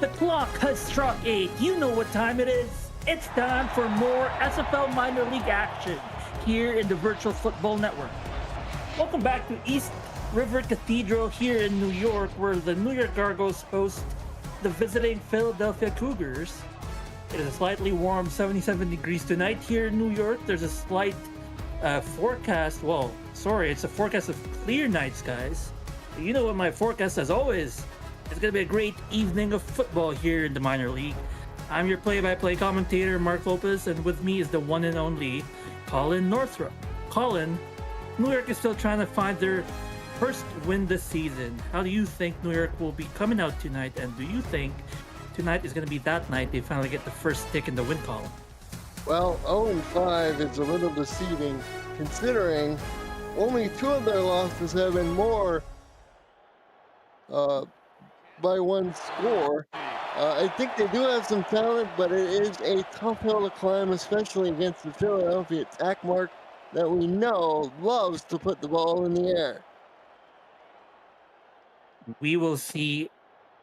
The clock has struck 8. You know what time it is. It's time for more SFL minor league action here in the Virtual Football Network. Welcome back to East River Cathedral here in New York, where the New York Gargos host the visiting Philadelphia Cougars. It is a slightly warm 77 degrees tonight here in New York. There's a slight forecast. It's a forecast of clear night skies. You know what my forecast as always. It's going to be a great evening of football here in the minor league. I'm your play-by-play commentator, Mark Lopez, and with me is the one and only Colin Northrup. Colin, New York is still trying to find their first win this season. How do you think New York will be coming out tonight, and do you think tonight is going to be that night they finally get the first tick in the win column? Well, 0-5 is a little deceiving, considering only 2 of their losses have been more by one score. I think they do have some talent, but it is a tough hill to climb, especially against the Philadelphia attack mark that we know loves to put the ball in the air. We will see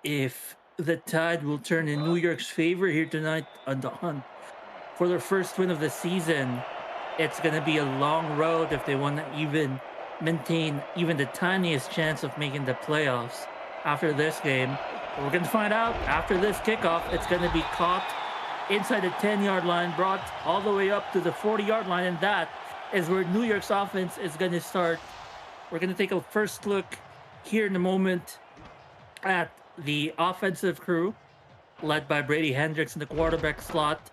if the tide will turn in New York's favor here tonight on the hunt for their first win of the season. It's going to be a long road if they want to even maintain even the tiniest chance of making the playoffs after this game. But we're going to find out after this kickoff. It's going to be caught inside the 10-yard line, brought all the way up to the 40-yard line, and that is where New York's offense is going to start. We're going to take a first look here in a moment at the offensive crew led by Brady Hendricks in the quarterback slot.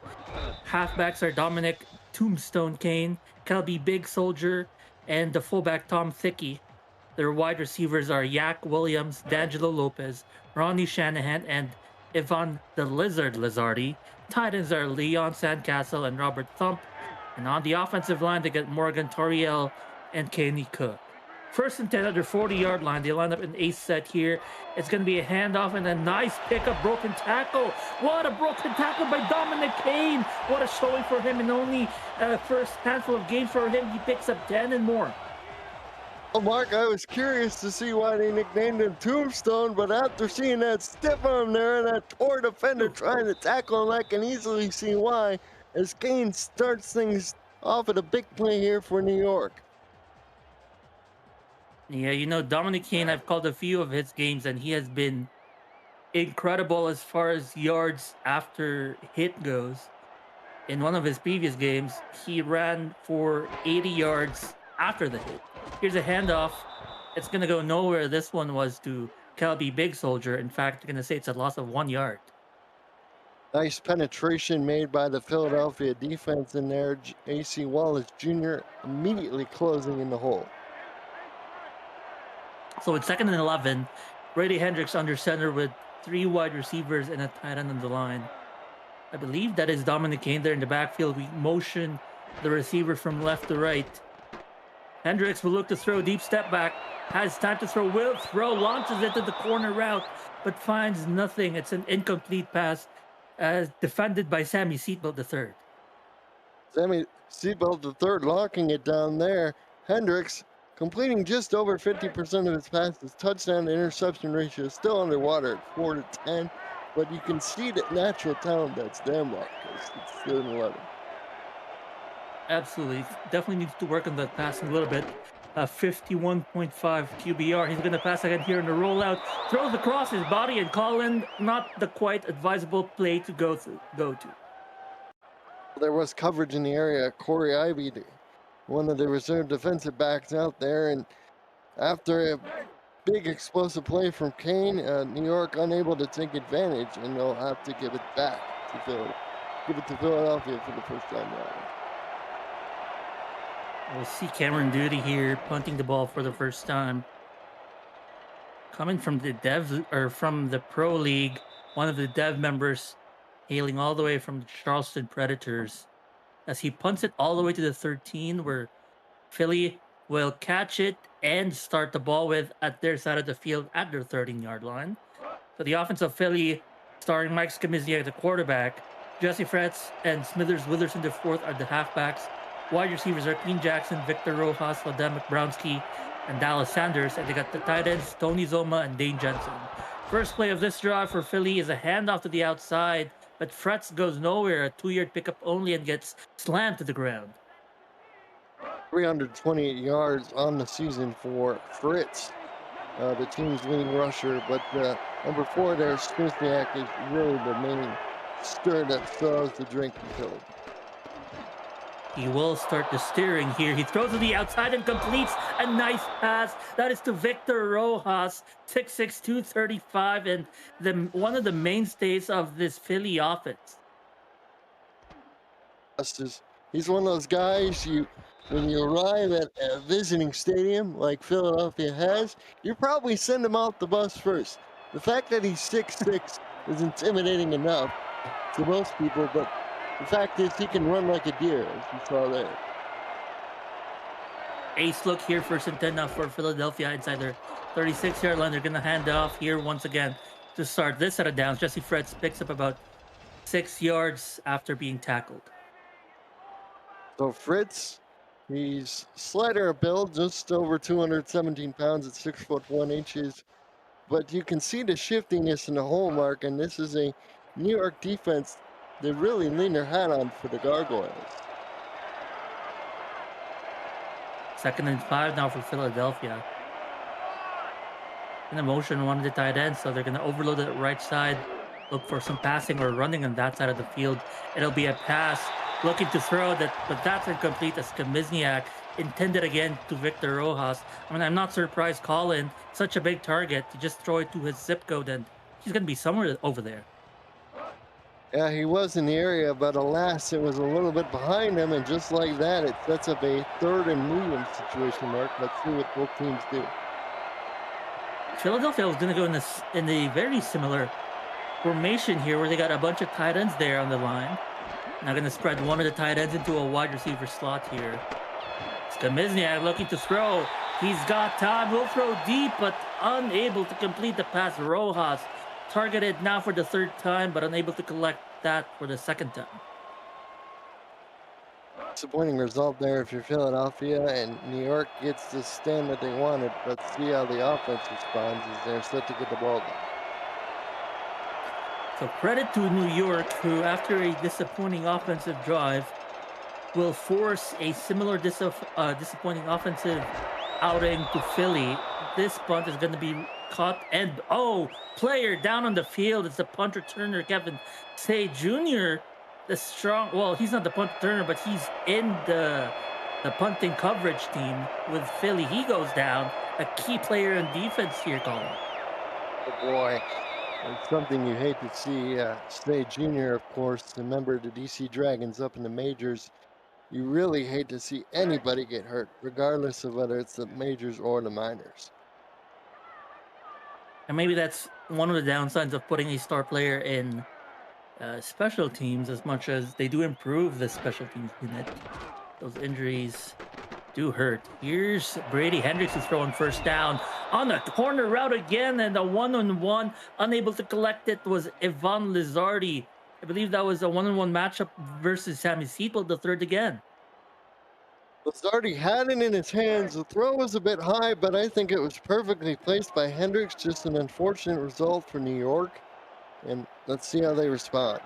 Halfbacks are Dominic Tombstone Kane, Kelby Big Soldier, and the fullback Tom Thickey. Their wide receivers are Yak Williams, D'Angelo Lopez, Ronnie Shanahan, and Ivan the Lizard Lizardi. Tight ends are Leon Sandcastle and Robert Thump. And on the offensive line, they get Morgan Toriel and Kenny Cook. First and 10 at their 40-yard line. They line up an ace set here. It's going to be a handoff and a nice pickup, broken tackle. What a broken tackle by Dominic Kane. What a showing for him in only first handful of games for him. He picks up 10 and more. Well, Mark, I was curious to see why they nicknamed him Tombstone, but after seeing that stiff arm there and that poor defender trying to tackle him, I can easily see why, as Kane starts things off at a big play here for New York. Yeah, you know, Dominic Kane, I've called a few of his games, and he has been incredible as far as yards after hit goes. In one of his previous games, he ran for 80 yards after the hit. Here's a handoff. It's going to go nowhere. This one was to Kelby Big Soldier. In fact, you're going to say it's a loss of 1 yard. Nice penetration made by the Philadelphia defense in there. A.C. Wallace Jr. immediately closing in the hole. So it's 2nd and 11. Brady Hendricks under center with 3 wide receivers and a tight end on the line. I believe that is Dominic Kane there in the backfield. We motion the receiver from left to right. Hendricks will look to throw, deep step back, has time to throw, will throw, launches into the corner route, but finds nothing. It's an incomplete pass defended by Sammy Seatbelt III. Sammy Seatbelt III locking it down there. Hendricks completing just over 50% of his passes. Touchdown to interception ratio still underwater at 4-10, but you can see that natural talent that's there, Mark, because it's still an 11. Absolutely. Definitely needs to work on that passing a little bit. 51.5 QBR. He's going to pass again here in the rollout. Throws across his body and Colin, not the quite advisable play to go to. There was coverage in the area. Corey Ivy, one of the reserve defensive backs out there, and after a big explosive play from Kane, New York unable to take advantage, and they'll have to give it back to Philadelphia. Give it to Philadelphia for the first time now. We'll see Cameron Duty here punting the ball for the first time. Coming from the Pro League, one of the dev members hailing all the way from the Charleston Predators, as he punts it all the way to the 13, where Philly will catch it and start the ball with at their side of the field at their 13-yard line. So the offense of Philly, starring Mike Scamizzi at the quarterback, Jesse Fretz and Smithers Withers in the fourth are the halfbacks. Wide receivers are Keane Jackson, Victor Rojas, Ladem McBrownski, and Dallas Sanders. And they got the tight ends, Tony Zoma and Dane Jensen. First play of this drive for Philly is a handoff to the outside, but Fretz goes nowhere. A 2-yard pickup only and gets slammed to the ground. 328 yards on the season for Fritz, the team's leading rusher. But number 4 there, Stuzniak, is really the main stir that stirs the drink in Philly. He will start the steering here. He throws to the outside and completes a nice pass. That is to Victor Rojas, 6'6", 235, and one of the mainstays of this Philly offense. He's one of those guys when you arrive at a visiting stadium like Philadelphia has, you probably send him out the bus first. The fact that he's 6'6" is intimidating enough to most people, but the fact is he can run like a deer, as you saw there. Ace look here, first and 10 now for Philadelphia inside their 36-yard line. They're going to hand off here once again to start this set of downs. Jesse Fretz picks up about 6 yards after being tackled. So Fritz, he's slighter build, just over 217 pounds at 6'1". But you can see the shiftiness in the hole mark, and this is a New York defense they really lean their hat on for the Gargoyles. 2nd and 5 now for Philadelphia. In the motion, one of the tight ends, so they're going to overload the right side, look for some passing or running on that side of the field. It'll be a pass, looking to throw that, but that's incomplete as Kamizniak intended again to Victor Rojas. I mean, I'm not surprised, Colin, such a big target, to just throw it to his zip code, and he's going to be somewhere over there. Yeah, he was in the area, but alas, it was a little bit behind him, and just like that, it sets up a 3rd and medium situation, Mark. Let's see what both teams do. Philadelphia was going to go in a very similar formation here, where they got a bunch of tight ends there on the line. Now going to spread one of the tight ends into a wide receiver slot here. Kamizniak looking to throw. He's got time. Will throw deep, but unable to complete the pass. Rojas targeted now for the 3rd time, but unable to collect that for the 2nd time. Disappointing result there if you're Philadelphia, and New York gets the stand that they wanted. Let's see how the offense responds as they're set to get the ball down. So credit to New York, who after a disappointing offensive drive will force a similar disappointing offensive outing to Philly. This punt is going to be caught, and player down on the field. It's the punt returner, Kevin Say Jr. The strong, well, he's not the punt returner, but he's in the punting coverage team with Philly. He goes down, a key player in defense here, Colin. Oh boy, it's something you hate to see. Say Jr., of course, the member of the DC Dragons up in the majors. You really hate to see anybody get hurt, regardless of whether it's the majors or the minors. And maybe that's one of the downsides of putting a star player in special teams, as much as they do improve the special teams unit. Those injuries do hurt. Here's Brady Hendricks who's throwing 1st down on a corner route again, and a 1-on-1. Unable to collect it was Ivan Lizardi. I believe that was a 1-on-1 matchup versus Sammy Seattle, the 3rd again. Lizardi had it in his hands. The throw was a bit high, but I think it was perfectly placed by Hendricks. Just an unfortunate result for New York. And let's see how they respond.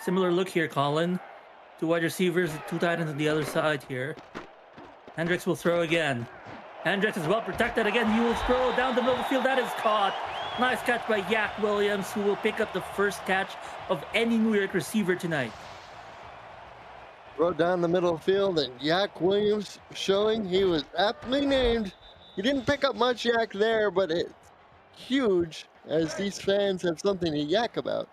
Similar look here, Colin. 2 wide receivers, 2 tight ends on the other side here. Hendricks will throw again. Hendricks is well protected again. He will throw down the middle of the field. That is caught. Nice catch by Yak Williams, who will pick up the 1st catch of any New York receiver tonight. Throw down the middle of the field, and Yak Williams showing he was aptly named. He didn't pick up much yak there, but it's huge, as these fans have something to yak about.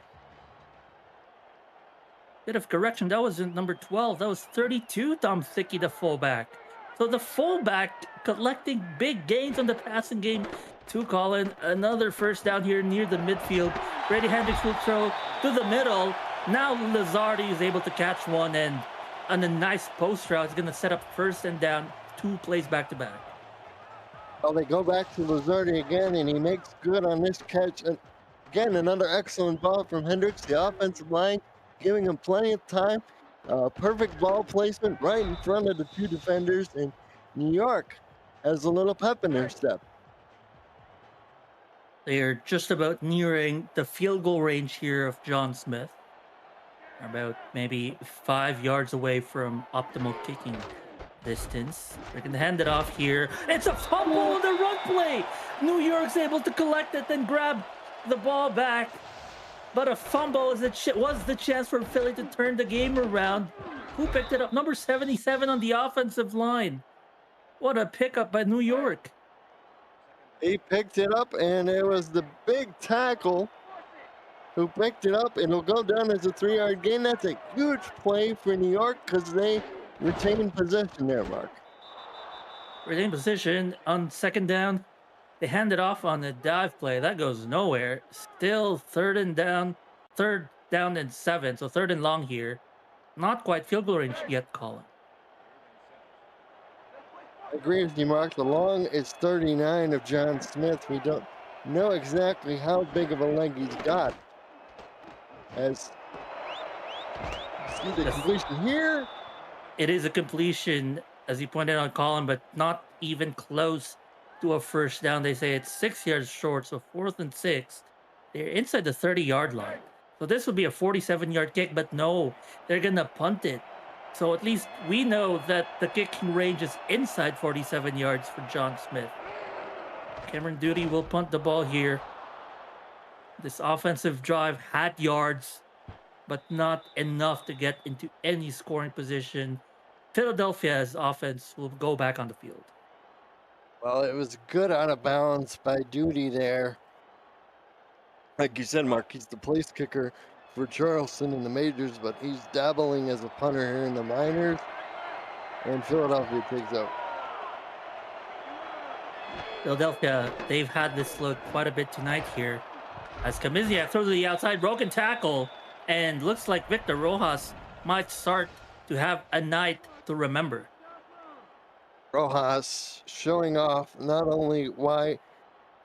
Bit of correction, that was number 12. That was 32, Tom Thickey, the fullback. So the fullback collecting big gains on the passing game to Colin. Another 1st down here near the midfield. Brady Hendricks will throw to the middle. Now Lizardi is able to catch one, and on a nice post route, it's going to set up 1st and down, 2 plays back to back. Well, they go back to Lizardi again, and he makes good on this catch. And again, another excellent ball from Hendricks. The offensive line giving him plenty of time. Perfect ball placement right in front of the 2 defenders. And New York has a little pep in their step. They are just about nearing the field goal range here of John Smith. About maybe 5 yards away from optimal kicking distance. They're going to hand it off here. It's a fumble on the run play. New York's able to collect it and grab the ball back. But a fumble was the chance for Philly to turn the game around. Who picked it up? Number 77 on the offensive line. What a pickup by New York. He picked it up, and it was the big tackle who picked it up, and it'll go down as a 3-yard gain. That's a huge play for New York because they retained possession there, Mark. Retain position on second down. They hand it off on the dive play. That goes nowhere. Still third down and 7. So third and long here. Not quite field goal range yet, Colin. I agree with you, Mark. The long is 39 of John Smith. We don't know exactly how big of a leg he's got. As see the completion here. It is a completion, as you pointed out, Colin, but not even close to a first down. They say it's 6 yards short, so 4th and 6. They're inside the 30-yard line. So this would be a 47-yard kick, but no, they're going to punt it. So at least we know that the kicking range is inside 47 yards for John Smith. Cameron Duty will punt the ball here. This offensive drive had yards, but not enough to get into any scoring position. Philadelphia's offense will go back on the field. Well, it was good out of bounds by Duty there. Like you said, Mark, he's the place kicker for Charleston in the majors, but he's dabbling as a punter here in the minors. And Philadelphia takes out. Philadelphia, they've had this look quite a bit tonight here. As Kamiziak throws to the outside, broken tackle, and looks like Victor Rojas might start to have a night to remember. Rojas showing off not only why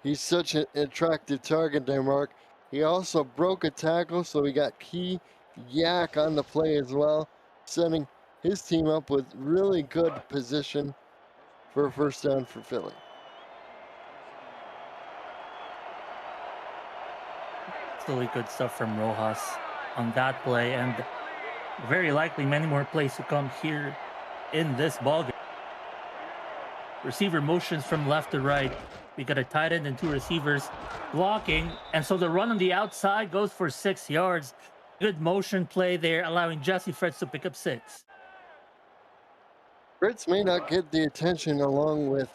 he's such an attractive target there, Mark, he also broke a tackle, so he got key yak on the play as well, setting his team up with really good position for a first down for Philly. It's really good stuff from Rojas on that play, and very likely many more plays to come here in this ballgame. Receiver motions from left to right. We got a tight end and 2 receivers blocking. And so the run on the outside goes for 6 yards. Good motion play there, allowing Jesse Fritz to pick up 6. Fritz may not get the attention along with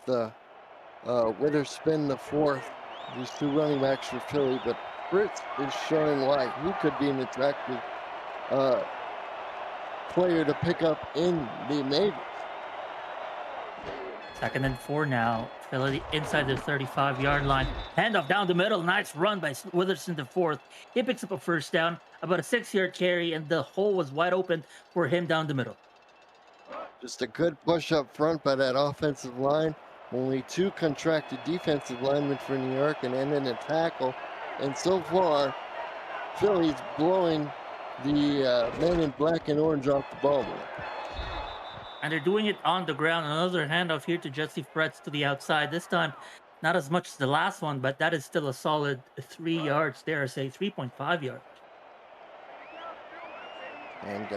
Witherspoon the fourth, these 2 running backs for Philly, but Fritz is showing why he could be an attractive player to pick up in the majors. 2nd and 4 now. Philly inside the 35-yard line. Handoff down the middle. Nice run by Witherspoon the fourth. He picks up a first down, about a 6-yard carry, and the hole was wide open for him down the middle. Just a good push up front by that offensive line. Only 2 contracted defensive linemen for New York, and then a tackle. And so far, Philly's blowing the men in black and orange off the ball. And they're doing it on the ground. Another handoff here to Jesse Fretz to the outside. This time, not as much as the last one, but that is still a solid 3 yards there, say 3.5 yards. And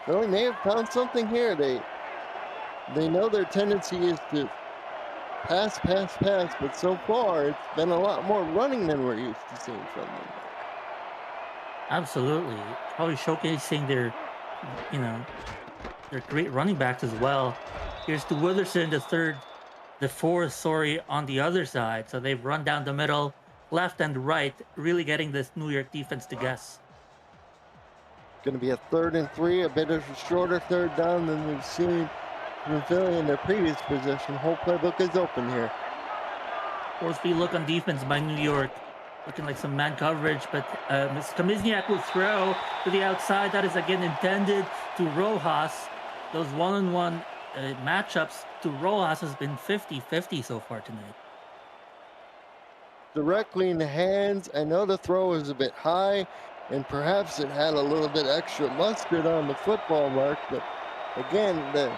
Philly may have found something here. They know their tendency is to pass, but so far it's been a lot more running than we're used to seeing from them. Absolutely. Probably showcasing their great running backs as well. Here's to Witherspoon, the fourth, on the other side. So they've run down the middle, left and right, really getting this New York defense to guess. Going to be a 3rd and 3, a bit of a shorter 3rd down than we've seen from Philly in their previous possession. Whole playbook is open here. Fourth field look on defense by New York. Looking like some man coverage, but Kamiziak will throw to the outside. That is again intended to Rojas. Those one-on-one matchups to Rojas has been 50-50 so far tonight. Directly in the hands. I know the throw was a bit high, and perhaps it had a little bit extra mustard on the football, Mark, but again, the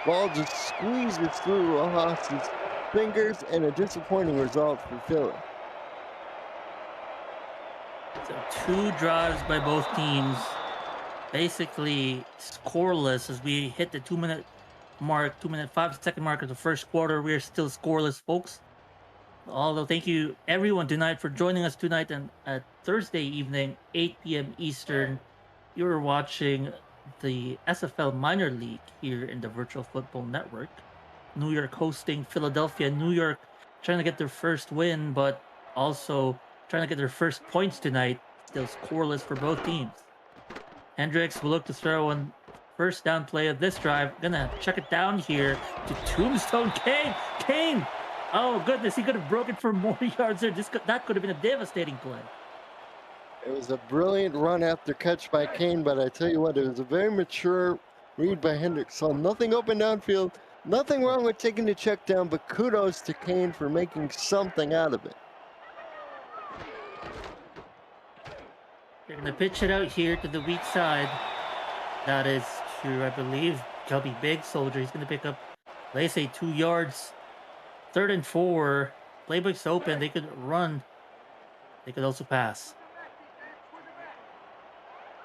ball just squeezes through Rojas's fingers, and a disappointing result for Philly. So two drives by both teams, basically scoreless as we hit the 2 minute mark, 2 minute 5 second mark of the first quarter. We're still scoreless, folks. Although, thank you everyone tonight for joining us tonight and at Thursday evening, 8 p.m. Eastern. You're watching the SFL Minor League here in the Virtual Football Network. New York hosting Philadelphia. New York trying to get their first win, but also trying to get their first points tonight. Still scoreless for both teams. Hendricks will look to throw on first down play of this drive. Gonna check it down here to Tombstone Kane. Kane! Oh goodness, he could have broken for more yards there. That could have been a devastating play. It was a brilliant run after catch by Kane, but I tell you what, it was a very mature read by Hendricks. Saw nothing open downfield, nothing wrong with taking the check down, but kudos to Kane for making something out of it. They're gonna pitch it out here to the weak side. That is to, I believe, Kelby Big Soldier. He's gonna pick up, they say, 2 yards. 3rd and 4. Playbook's open. They could run. They could also pass.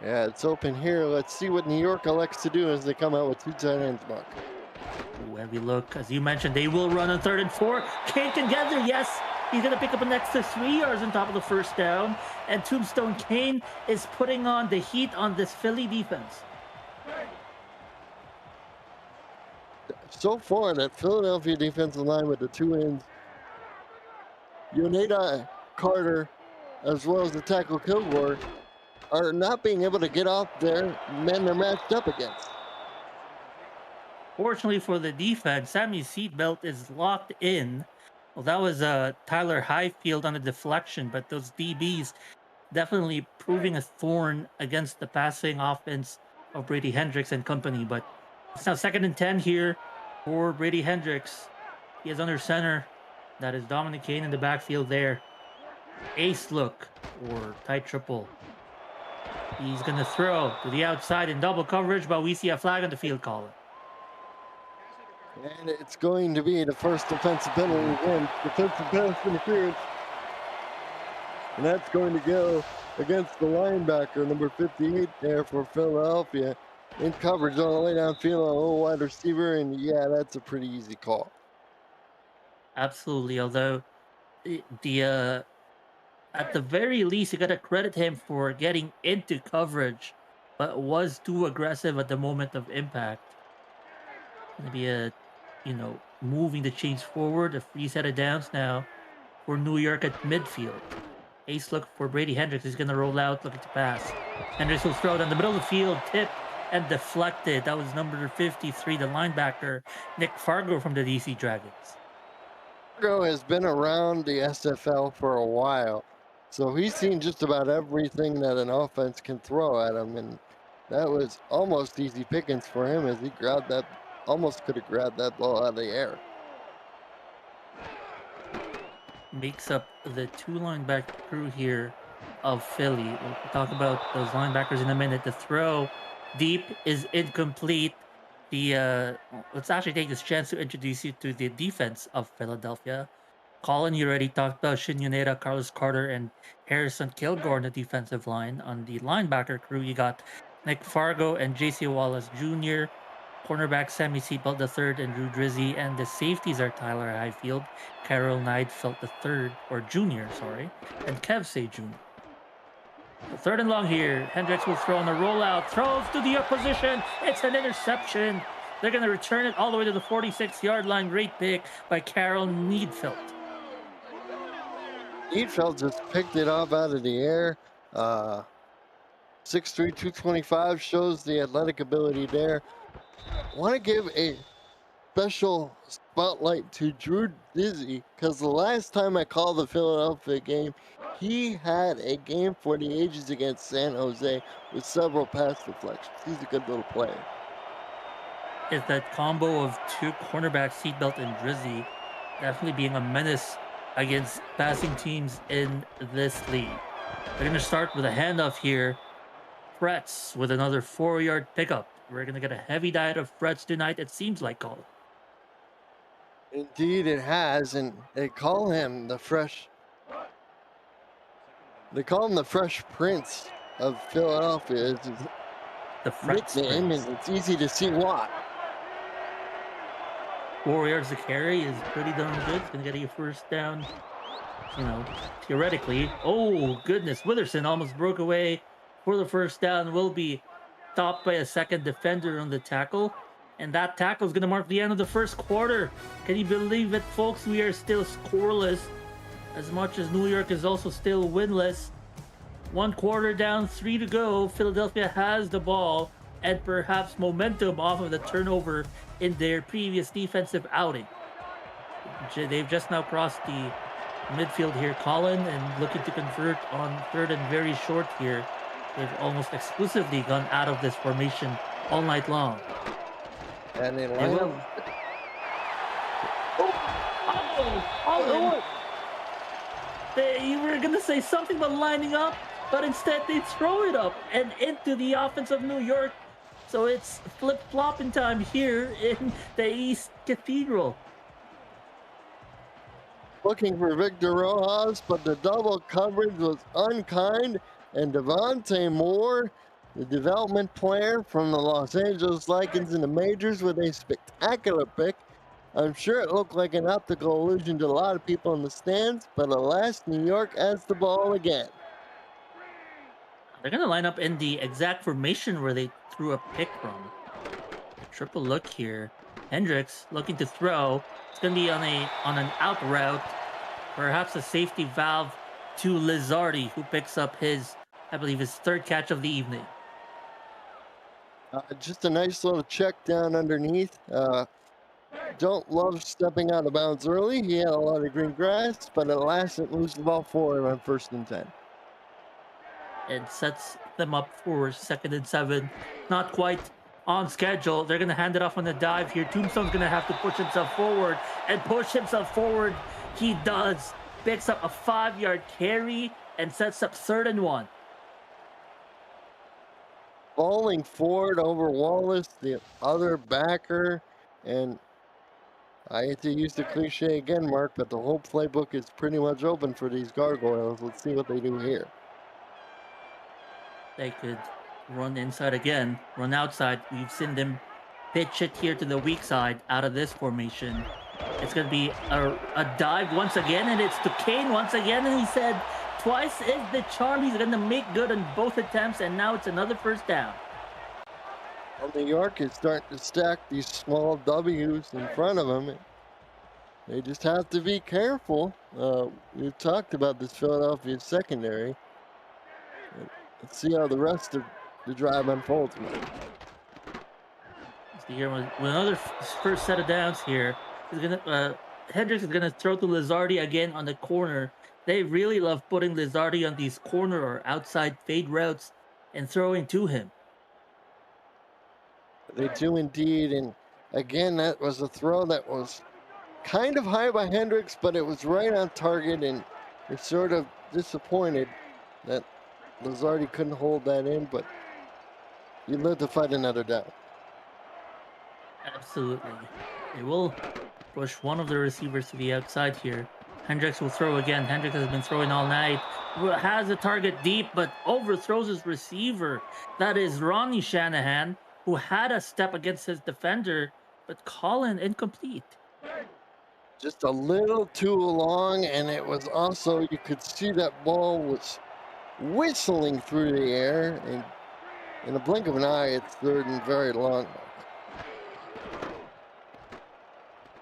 Yeah, it's open here. Let's see what New York elects to do as they come out with two tight ends, Mark. Ooh, heavy look. As you mentioned, they will run on 3rd and 4. Kane can get there. Yes, he's going to pick up an extra 3 yards on top of the first down. And Tombstone Kane is putting on the heat on this Philly defense. So far, that Philadelphia defensive line with the two ends, Yoneda Carter, as well as the tackle Kilgore, are not being able to get off their men they're matched up against. Fortunately for the defense, Sammy's seatbelt is locked in. Well, that was Tyler Highfield on a deflection, but those DBs definitely proving a thorn against the passing offense of Brady Hendricks and company. But it's now 2nd and 10 here for Brady Hendricks. He is under center. That is Dominic Kane in the backfield there. Ace look or tight triple. He's going to throw to the outside in double coverage, but we see a flag on the field call it. And it's going to be the first defensive penalty again. Defensive pass interference. And that's going to go against the linebacker, number 58 there for Philadelphia. In coverage on the way downfield on a little wide receiver. And yeah, that's a pretty easy call. Absolutely. Although the at the very least, you got to credit him for getting into coverage, but was too aggressive at the moment of impact. Gonna be moving the chains forward. A free set of downs now for New York at midfield. Ace look for Brady Hendricks. He's gonna roll out, looking to pass. Hendricks will throw down the middle of the field, tip and deflected. That was number 53, the linebacker, Nick Fargo from the DC Dragons. Fargo has been around the SFL for a while, so he's seen just about everything that an offense can throw at him, and that was almost easy pickings for him as he grabbed that, almost could have grabbed that ball out of the air. Makes up the two linebacker crew here of Philly. We'll talk about those linebackers in a minute. The throw deep is incomplete. Let's actually take this chance to introduce you to the defense of Philadelphia. Colin, you already talked about Shin Yoneda, Carlos Carter, and Harrison Kilgore on the defensive line. On the linebacker crew, you got Nick Fargo and JC Wallace Jr., cornerback Sammy Seatbelt III and Drew Drizzy, and the safeties are Tyler Highfield, Carol Neidfeld III, or Jr., sorry, and Kev Say Jr. The 3rd and long here. Hendricks will throw on the rollout, throws to the opposition. It's an interception. They're going to return it all the way to the 46-yard line. Great pick by Carol Neidfeld. Neidfeld just picked it off out of the air. 6'3", 225 shows the athletic ability there. I want to give a special spotlight to Drew Dizzy because the last time I called the Philadelphia game, he had a game for the ages against San Jose with several pass deflections. He's a good little player. Is that combo of two cornerbacks, Seatbelt and Drizzy, definitely being a menace against passing teams in this league. They're going to start with a handoff here. Frets with another 4-yard pickup. We're going to get a heavy diet of Frets tonight, it seems like, Colin. Indeed, it has, and they call him the fresh They call him the Fresh Prince of Philadelphia. It's his The Fretz nickname, Prince. and it's easy to see why. 4 yards to carry is pretty darn good. It's going to get you first down, theoretically. Oh, goodness. Witherson almost broke away for the first down. Will be stopped by a second defender on the tackle. And that tackle is going to mark the end of the first quarter. Can you believe it, folks? We are still scoreless, as much as New York is also still winless. 1 quarter down, 3 to go. Philadelphia has the ball and perhaps momentum off of the turnover in their previous defensive outing. They've just now crossed the midfield here, Colin, and looking to convert on third and very short here. They've almost exclusively gone out of this formation all night long. And in They will. You were going to say something about lining up, but instead they throw it up and into the offense of New York. So it's flip-flopping time here in the East Cathedral. Looking for Victor Rojas, but the double coverage was unkind, and Devontae Moore, the development player from the Los Angeles Lakers in the majors, with a spectacular pick. I'm sure it looked like an optical illusion to a lot of people in the stands, but alas, New York has the ball again. They're going to line up in the exact formation where they threw a pick from. Triple look here. Hendricks looking to throw. It's going to be on an out route. Perhaps a safety valve to Lizardi, who picks up his third catch of the evening. Just a nice little check down underneath. Don't love stepping out of bounds early. He had a lot of green grass, but at last it moves the ball forward on 1st and 10. And sets them up for 2nd and 7. Not quite on schedule. They're going to hand it off on the dive here. Tombstone's going to have to push himself forward. And push himself forward he does. Picks up a 5-yard carry and sets up 3rd and 1. Falling forward over Wallace, the other backer, and I hate to use the cliche again, Mark, but the whole playbook is pretty much open for these gargoyles. Let's see what they do here. They could run inside again, run outside. We've seen them pitch it here to the weak side out of this formation. It's going to be a dive once again, and it's to Kane once again, and he said twice is the charm. He's going to make good on both attempts, and now it's another first down. Well, New York is starting to stack these small W's in front of them. They just have to be careful. We talked about this Philadelphia secondary. Let's see how the rest of the drive unfolds. Here with another first set of downs here. Hendricks is gonna throw to Lizardi again on the corner. They really love putting Lizardi on these corner or outside fade routes and throwing to him. They do indeed, and again, that was a throw that was kind of high by Hendricks, but it was right on target, and you're sort of disappointed that Lizardi couldn't hold that in, but you live to fight another down. Absolutely. They will push one of the receivers to the outside here. Hendricks will throw again. Hendricks has been throwing all night. Has a target deep, but overthrows his receiver. That is Ronnie Shanahan, who had a step against his defender, but Colin incomplete. Just a little too long, and it was also, you could see that ball was whistling through the air, and in a blink of an eye, it's 3rd and very long.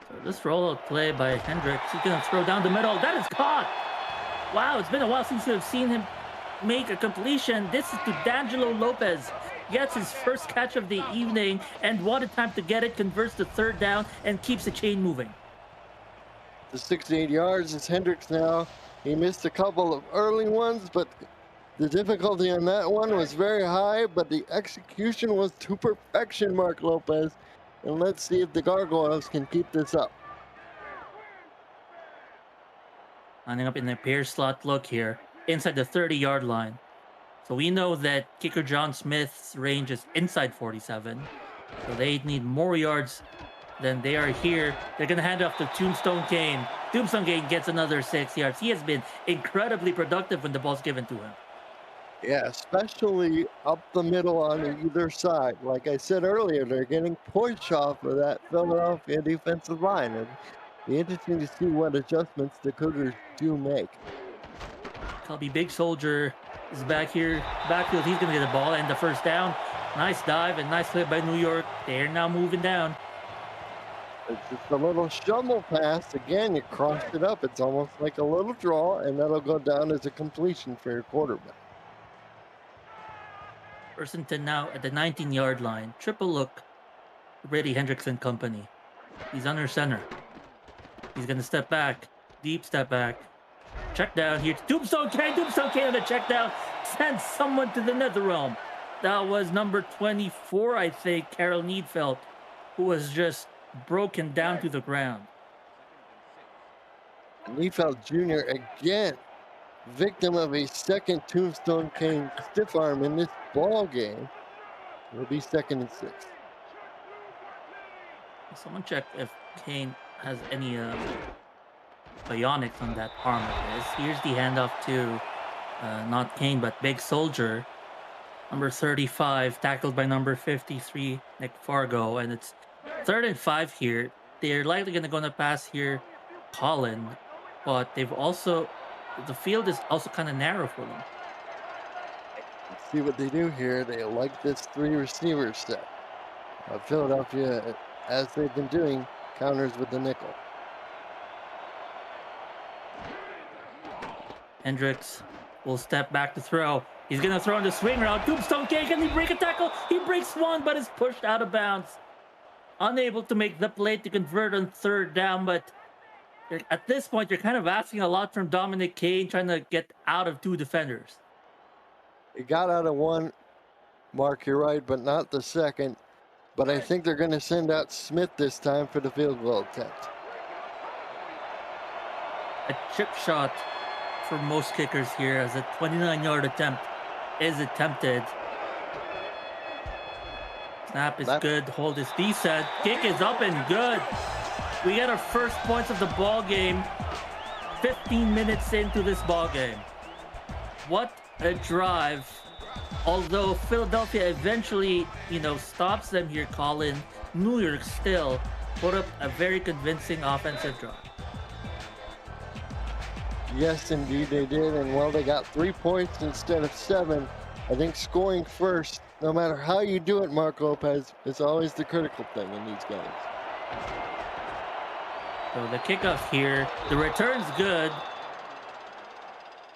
So this rollout play by Hendricks, he's going to throw down the middle. That is caught! Wow, it's been a while since we've seen him make a completion. This is to D'Angelo Lopez. Gets his first catch of the evening, and what a time to get it. Converts to 3rd down and keeps the chain moving. The 68 yards is Hendricks now. He missed a couple of early ones, but the difficulty on that one was very high, but the execution was to perfection, Mark Lopez. And let's see if the Gargoyles can keep this up. Lining up in the pair slot look here, inside the 30-yard line. So we know that kicker John Smith's range is inside 47. So they need more yards Then they are here. They're going to hand off to Tombstone Kane. Tombstone Kane gets another 6 yards. He has been incredibly productive when the ball's given to him. Yeah, especially up the middle on either side. Like I said earlier, they're getting pushed off of that Philadelphia defensive line. It'll be interesting to see what adjustments the Cougars do make. Colby Big Soldier is back here. Backfield, he's going to get the ball and the first down. Nice dive and nice play by New York. They're now moving down. It's just a little shovel pass. Again, you crossed it up. It's almost like a little draw, and that'll go down as a completion for your quarterback. 1st and 10 now at the 19-yard line. Triple look. Brady Hendrickson company. He's under center. He's going to step back. Deep step back. Check down here. Tombstone Kane. Tombstone Kane on the check down. Sends someone to the nether realm. That was number 24, I think, Carol Needfeld, who was just broken down to the ground. Neefeld Jr. again, victim of a second Tombstone Kane stiff arm in this ball game. It'll be 2nd and 6. Someone check if Kane has any bionics on that arm of his. Here's the handoff to not Kane, but Big Soldier. Number 35, tackled by number 53, Nick Fargo. And it's 3rd and 5 here. They're likely going to pass here, Colin. But they've also, the field is also kind of narrow for them. Let's see what they do here. They like this 3 receiver set. Philadelphia, as they've been doing, counters with the nickel. Hendricks will step back to throw. He's going to throw in the swing route. Tombstone Kane, can he break a tackle? He breaks one, but is pushed out of bounds. Unable to make the play to convert on 3rd down, but at this point, you're kind of asking a lot from Dominic Kane, trying to get out of 2 defenders. He got out of 1, Mark, you're right, but not the 2nd. But I think they're going to send out Smith this time for the field goal attempt. A chip shot for most kickers here, as a 29-yard attempt is attempted. Snap is good. Hold is decent. Kick is up and good. We get our first points of the ball game 15 minutes into this ball game. What a drive. Although Philadelphia eventually, stops them here, Colin, New York still put up a very convincing offensive drive. Yes, indeed they did. And while they got 3 points instead of 7, I think scoring first, no matter how you do it, Mark Lopez, is always the critical thing in these games. So the kickoff here, the return's good.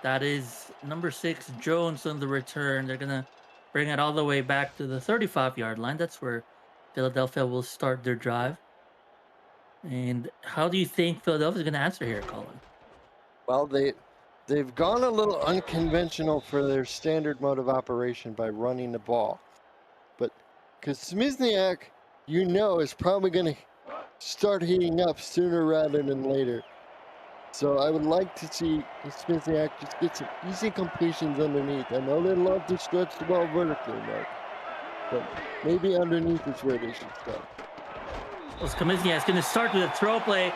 That is number 6, Jones on the return. They're going to bring it all the way back to the 35-yard line. That's where Philadelphia will start their drive. And how do you think Philadelphia is going to answer here, Colin? Well, they've gone a little unconventional for their standard mode of operation by running the ball. But because Smizniak, is probably going to start heating up sooner rather than later. So I would like to see Smizniak just get some easy completions underneath. I know they love to stretch the ball vertically, Mark, but maybe underneath is where they should start. Well, Smizniak is going to start with a throw play.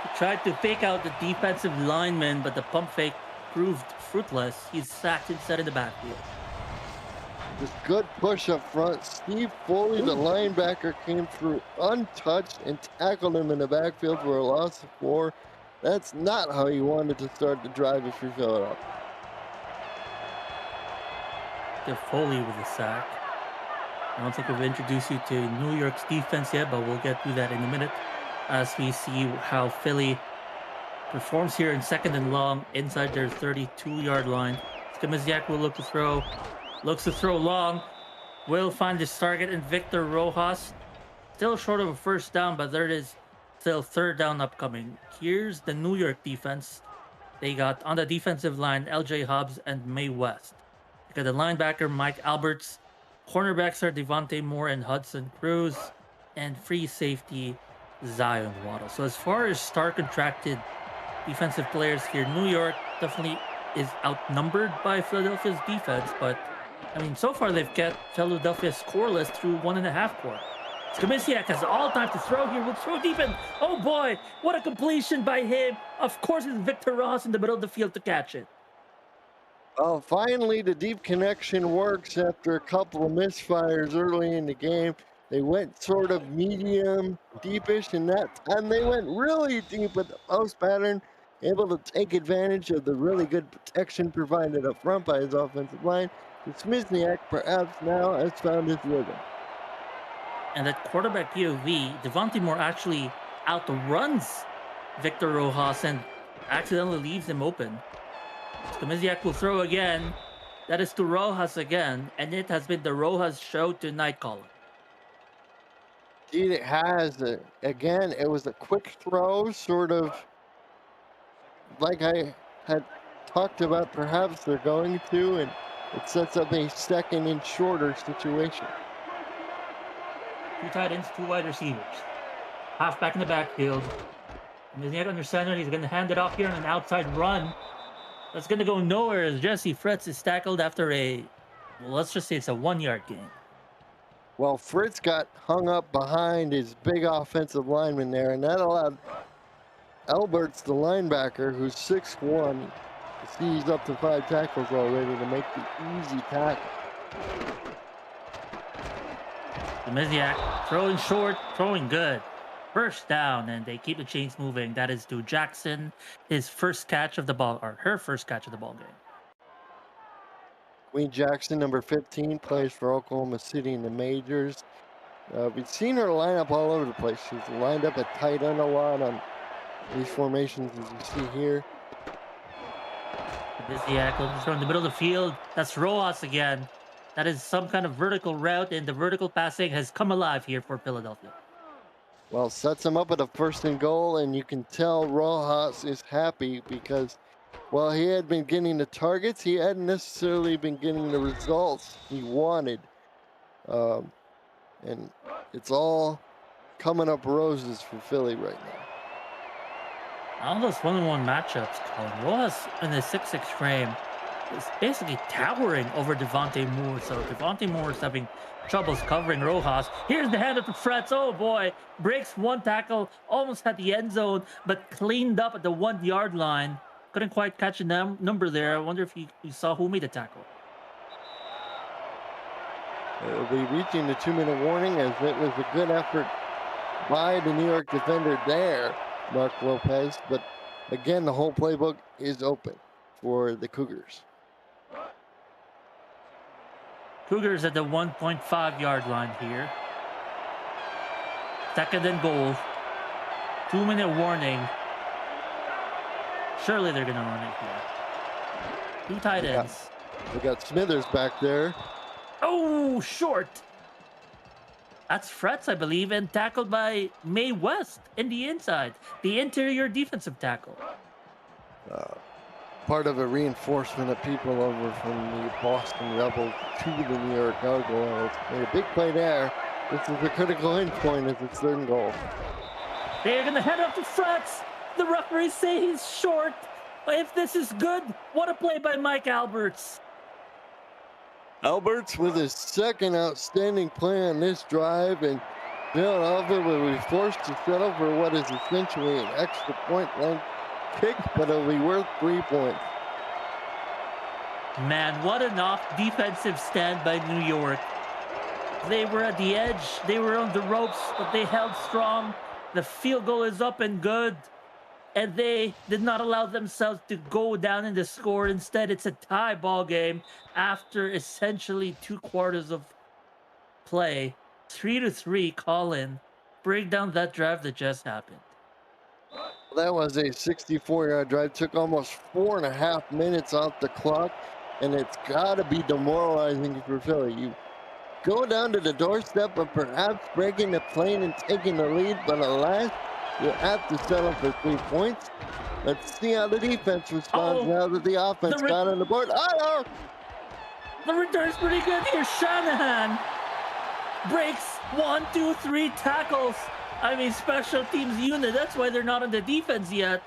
He tried to fake out the defensive lineman, but the pump fake proved fruitless. He's sacked instead in the backfield. Just good push up front. Steve Foley, the linebacker, came through untouched and tackled him in the backfield for a loss of 4. That's not how you wanted to start the drive if you're Philadelphia. Foley with a sack. I don't think we've introduced you to New York's defense yet, but we'll get to that in a minute as we see how Philly performs here in 2nd and long inside their 32-yard line. Smizniak will look to throw. Looks to throw long. Will find his target in Victor Rojas. Still short of a 1st down, but there it is. Still 3rd down upcoming. Here's the New York defense. They got on the defensive line LJ Hobbs and May West. They got the linebacker Mike Alberts. Cornerbacks are Devontae Moore and Hudson Cruz. And free safety Zion Waddle. So as far as star contracted defensive players here, New York definitely is outnumbered by Philadelphia's defense. But, so far they've kept Philadelphia scoreless through 1.5 quarters. Skamisiak has all time to throw here. Will throw deep in. Oh boy, what a completion by him. Of course, it's Victor Ross in the middle of the field to catch it. Oh, finally, the deep connection works after a couple of misfires early in the game. They went sort of medium, deepish, and that time they went really deep with the post pattern, able to take advantage of the really good protection provided up front by his offensive line. And Smizniak perhaps now has found his rhythm. And that quarterback POV, Devontae Moore actually outruns Victor Rojas and accidentally leaves him open. Skamiziak will throw again. That is to Rojas again, and it has been the Rojas show tonight, Colin. Indeed, it has. Again, it was a quick throw, sort of like I had talked about perhaps they're going to, and it sets up a second and shorter situation. 2 tight ends, 2 wide receivers. Halfback in the backfield. Skamiziak under center. He's going to hand it off here on an outside run. That's going to go nowhere as Jesse Fritz is tackled after well, let's just say it's a 1-yard gain. Well, Fritz got hung up behind his big offensive lineman there, and that allowed Alberts, the linebacker, who's 6'1", he's up to 5 tackles already, to make the easy tackle. Skamiziak throwing short, throwing good. First down, and they keep the chains moving. That is to Jackson, his first catch of the ball, or her first catch of the ball game. Queen Jackson, number 15, plays for Oklahoma City in the majors. We've seen her line up all over the place. She's lined up at tight end a lot on these formations, as you see here. Skamiziak looking from the middle of the field. That's Rojas again. That is some kind of vertical route, and the vertical passing has come alive here for Philadelphia. Well, sets him up at a 1st and goal, and you can tell Rojas is happy because, while he had been getting the targets, he hadn't necessarily been getting the results he wanted. And it's all coming up roses for Philly right now. All those 1-on-1 matchups, Colin. Rojas in the 6'6" frame is basically towering over Devontae Moore. So Devontae Moore is having troubles covering Rojas. Here's the hand of the Fretz. Oh boy, breaks 1 tackle, almost had the end zone, but cleaned up at the 1-yard line. Couldn't quite catch a number there. I wonder if you saw who made the tackle. It'll be reaching the 2-minute warning, as it was a good effort by the New York defender there, Mark Lopez. But again, the whole playbook is open for the Cougars. Cougars at the 1.5-yard line here. 2nd and goal. 2-minute warning. Surely they're going to run it here. 2 tight ends. We got Smithers back there. Oh, short. That's Fretz, I believe, and tackled by Mae West in the inside. The interior defensive tackle. Part of a reinforcement of people over from the Boston Rebels to the New York Gargoyles. Made a big play there. This is a critical endpoint as it's 3rd and goal. They're going to head up to Fretz. The referees say he's short. If this is good, what a play by Mike Alberts. Alberts with his 2nd outstanding play on this drive, and Philadelphia will be forced to settle for what is essentially an extra point blank kick, but it'll be worth 3 points. Man, what an off defensive stand by New York. They were at the edge, they were on the ropes, but they held strong. The field goal is up and good, and they did not allow themselves to go down in the score. Instead, it's a tie ball game after essentially 2 quarters of play. 3-3, Colin. Break down that drive that just happened. That was a 64-yard drive. Took almost 4.5 minutes off the clock, and it's got to be demoralizing for Philly. You go down to the doorstep of perhaps breaking the plane and taking the lead, but alas, you have to settle for 3 points. Let's see how the defense responds now that the offense got on the board. Oh, the return's pretty good here. Shanahan breaks 1, 2, 3 tackles. I mean, special teams unit. That's why they're not on the defense yet.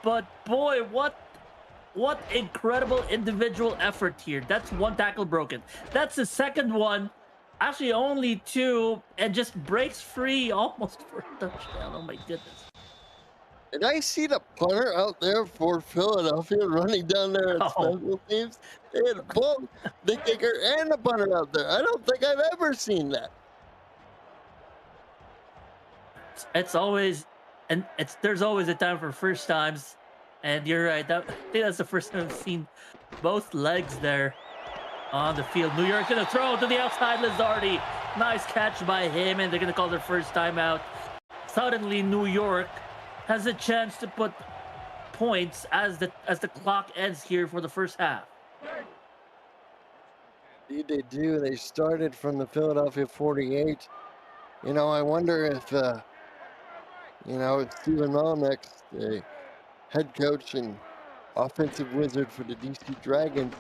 But boy, what incredible individual effort here. That's 1 tackle broken. That's the 2nd one. Actually, only 2, and just breaks free almost for a touchdown. Oh my goodness. Did I see the punter out there for Philadelphia running down there at Oh, special teams? They had both the kicker and the punter out there. I don't think I've ever seen that. it's always, and there's always a time for first times. And you're right. I think that's the first time I've seen both legs there on the field. New York's gonna throw to the outside. Lizardi, nice catch by him, and they're gonna call their first timeout. Suddenly, New York has a chance to put points as the clock ends here for the first half. Indeed, they do. They started from the Philadelphia 48. You know, I wonder if, Stephen Malnick, the head coach and offensive wizard for the DC Dragons,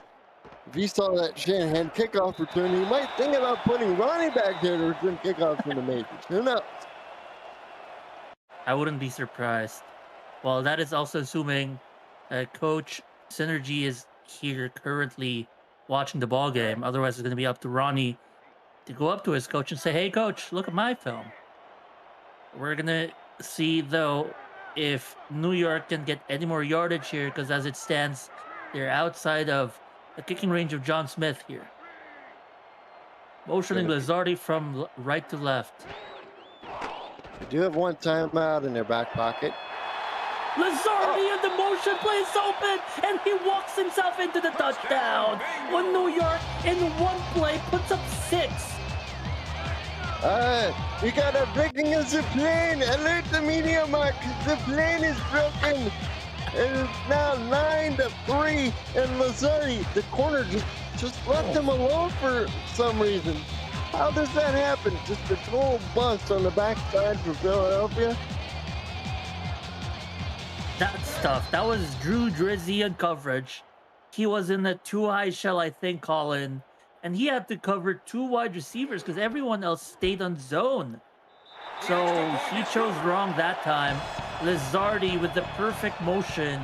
if he saw that Shanahan kickoff return, he might think about putting Ronnie back there to return kickoffs from the majors. Who knows? I wouldn't be surprised. Well, that is also assuming Coach Synergy is here currently watching the ball game. Otherwise, it's going to be up to Ronnie to go up to his coach and say, "Hey, coach, look at my film." We're going to see, though, if New York can get any more yardage here, because as it stands, they're outside of the kicking range of John Smith here. Motioning Lizardi from right to left. They do have one timeout in their back pocket. Lizardi in the motion plays open, and he walks himself into the touchdown. When New York, in one play, puts up 6. We got a breaking of the plane. Alert the media, Mark. The plane is broken. It's now 9-3, and Lizardi, the corner, just left him alone for some reason. How does that happen? Just a total bust on the backside for Philadelphia. That's tough. That was Drew Drizzy on coverage. He was in the too high shell, I think, Colin. And he had to cover 2 wide receivers because everyone else stayed on zone. So he chose wrong that time. Lizardi, with the perfect motion,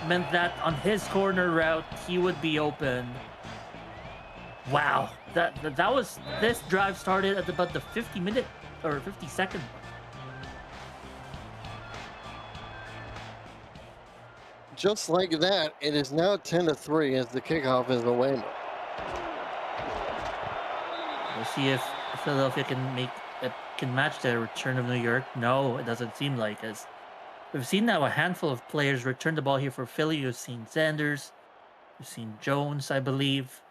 meant that on his corner route, he would be open. Wow. That was, this drive started at about the 50-minute or 50-second mark. Just like that, it is now 10-3 as the kickoff is away. We'll see if Philadelphia can match the return of New York. No, it doesn't seem like, as we've seen now a handful of players return the ball here for Philly. You've seen Sanders, you've seen Jones, I believe,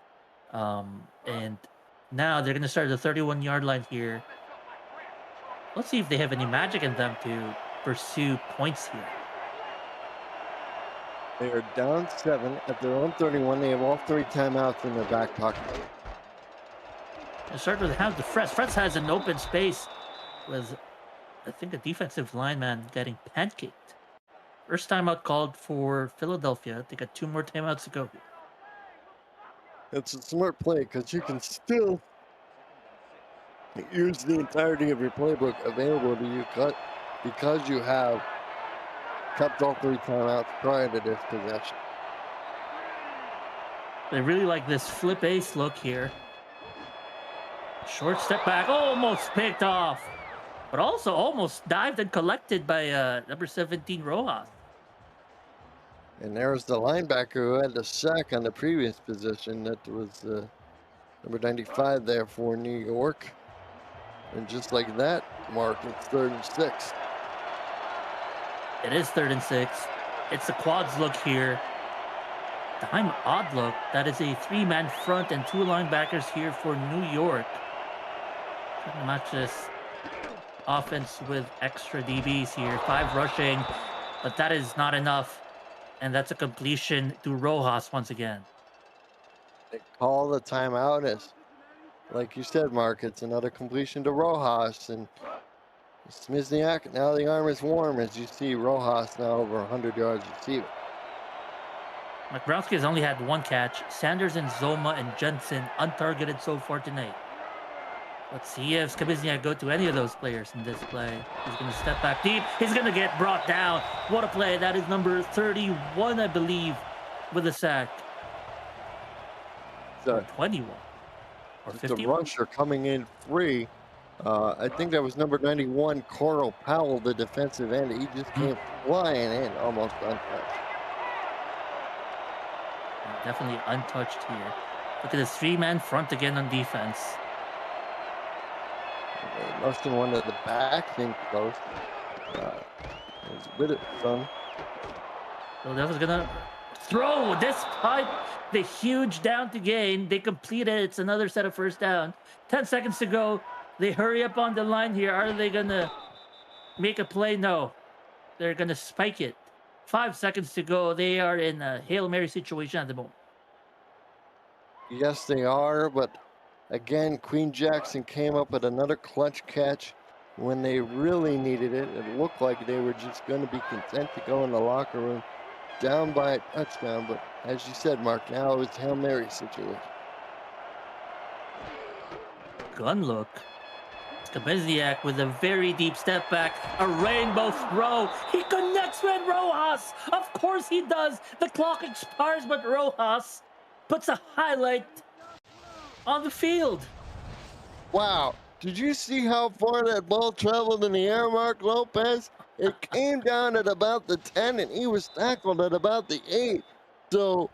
and now they're going to start the 31-yard line here. Let's see if they have any magic in them to pursue points here. They are down 7 at their own 31. They have all 3 timeouts in their back pocket. They start with the Fretz. Fretz has an open space with, I think, a defensive lineman getting pancaked. First timeout called for Philadelphia. They got 2 more timeouts to go. It's a smart play because you can still use the entirety of your playbook available to you because you have kept all 3 timeouts prior to this possession. They really like this flip ace look here. Short step back, almost picked off, but also almost dived and collected by number 17, Rojas. And there's the linebacker who had the sack on the previous position. That was number 95 there for New York. And just like that, Mark, it's 3rd and 6. It is 3rd and 6. It's the quads look here. Dime odd look. That is a 3-man front and 2 linebackers here for New York. Not just offense with extra DBs here. 5 rushing, but that is not enough. And that's a completion to Rojas once again. They call the timeout as, like you said, Mark, it's another completion to Rojas. And Smizniak, now the arm is warm as you see Rojas now over 100 yards receiving. McBrowski has only had 1 catch. Sanders and Zoma and Jensen untargeted so far tonight. Let's see if Skabizniak go to any of those players in this play. He's going to step back deep. He's going to get brought down. What a play. That is number 31, I believe, with a sack. So, 21. or Just a 50. rusher coming in free. I think that was number 91, Coral Powell, the defensive end. He just came flying in, almost untouched. Definitely untouched here. Look at this 3-man front again on defense. Rushing one to the back, in close. With it, son. Philadelphia's gonna throw despite the huge down to gain. They complete it. It's another set of first down. 10 seconds to go. They hurry up on the line here. Are they gonna make a play? No. They're gonna spike it. 5 seconds to go. They are in a Hail Mary situation at the moment. Yes, they are, but again, Queen Jackson came up with another clutch catch when they really needed it. It looked like they were just going to be content to go in the locker room down by a touchdown, but as you said, Mark, now it was Hail Mary situation. Gun look. Skabeziak with a very deep step back, a rainbow throw. He connects with Rojas. Of course he does. The clock expires, but Rojas puts a highlight on the field. Wow. Did you see how far that ball traveled in the air, Mark Lopez? It came down at about the 10, and he was tackled at about the 8. So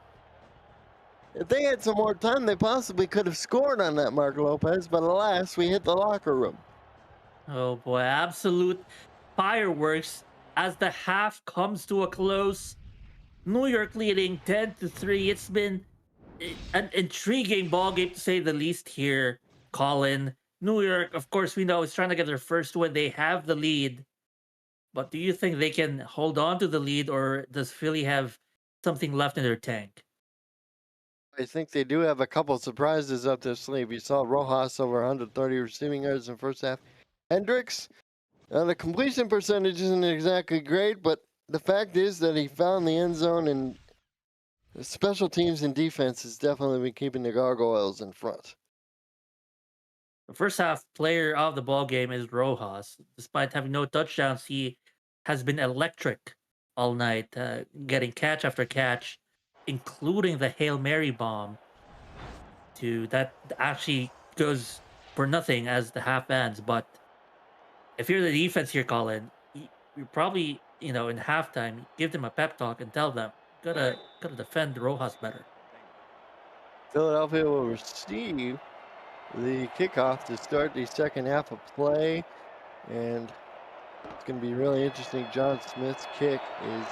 if they had some more time, they possibly could have scored on that, Mark Lopez. But alas, we hit the locker room. Oh boy, absolute fireworks as the half comes to a close. New York leading 10-3. It's been an intriguing ball game to say the least here, Colin. New York, of course, we know is trying to get their first win. They have the lead. But do you think they can hold on to the lead, or does Philly have something left in their tank? I think they do have a couple surprises up their sleeve. You saw Rojas over 130 receiving yards in the first half. Hendricks, the completion percentage isn't exactly great, but the fact is that he found the end zone, and the special teams and defense has definitely been keeping the Gargoyles in front. The first half player of the ball game is Rojas. Despite having no touchdowns, he has been electric all night, getting catch after catch, including the Hail Mary bomb to that actually goes for nothing as the half ends. But if you're the defense here, Colin, you probably, in halftime, give them a pep talk and tell them, gotta defend Rojas better. Philadelphia will receive the kickoff to start the second half of play, and it's going to be really interesting. John Smith's kick is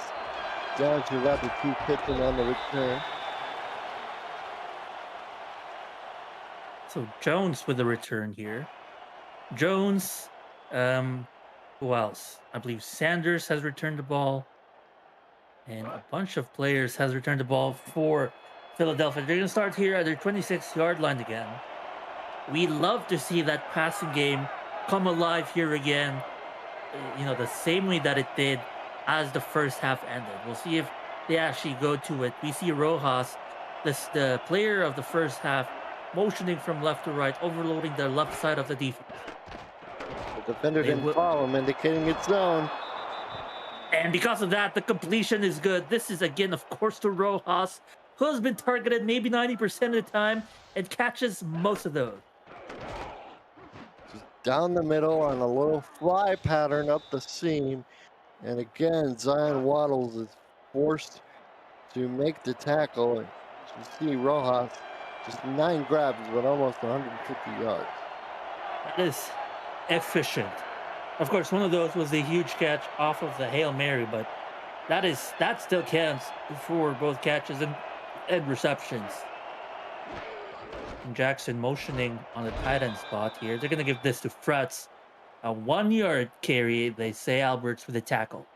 down to about the 2 pitching on the return. So Jones with the return here. Jones, who else? I believe Sanders has returned the ball, and a bunch of players has returned the ball for Philadelphia. They're gonna start here at their 26-yard line again. We love to see that passing game come alive here again. The same way that it did as the first half ended. We'll see if they actually go to it. We see Rojas, the player of the first half, motioning from left to right, overloading the left side of the defense. The defender didn't follow him, indicating it's zone. And because of that, the completion is good. This is, again, of course, to Rojas, who has been targeted maybe 90% of the time and catches most of those. Just down the middle on a little fly pattern up the seam. And again, Zion Waddles is forced to make the tackle. And you see Rojas, just 9 grabs, but almost 150 yards. That is efficient. Of course, one of those was the huge catch off of the Hail Mary, but that still counts for both catches and receptions. And Jackson motioning on the tight end spot here. They're going to give this to Fretz. A 1-yard carry, they say. Alberts with a tackle.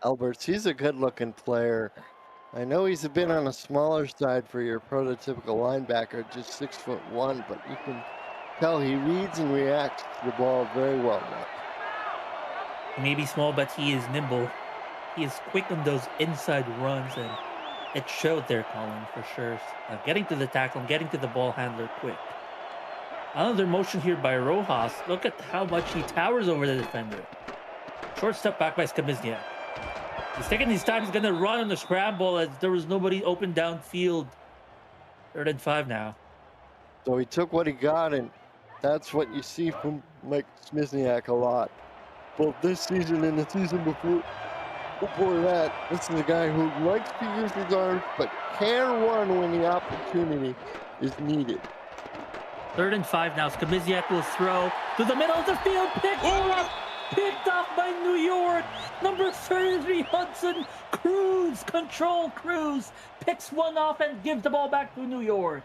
Alberts, he's a good-looking player. I know he's a bit on the smaller side for your prototypical linebacker, just 6'1", but you can tell he reads and reacts to the ball very well now. He may be small, but he is nimble. He is quick on those inside runs, and it showed there, Colin, for sure. Getting to the tackle and getting to the ball handler quick. Another motion here by Rojas. Look at how much he towers over the defender. Short step back by Skabizniak. He's taking his time. He's going to run on the scramble as there was nobody open downfield. 3rd and 5 now. So he took what he got, and that's what you see from Mike Smizniak a lot. Both this season and the season before that, this is a guy who likes to use his arms, but can run when the opportunity is needed. 3rd and 5 now. Skamiziak will throw to the middle of the field. Picked off by New York. Number 33, Hudson Cruz. Control Cruz. Picks one off and gives the ball back to New York.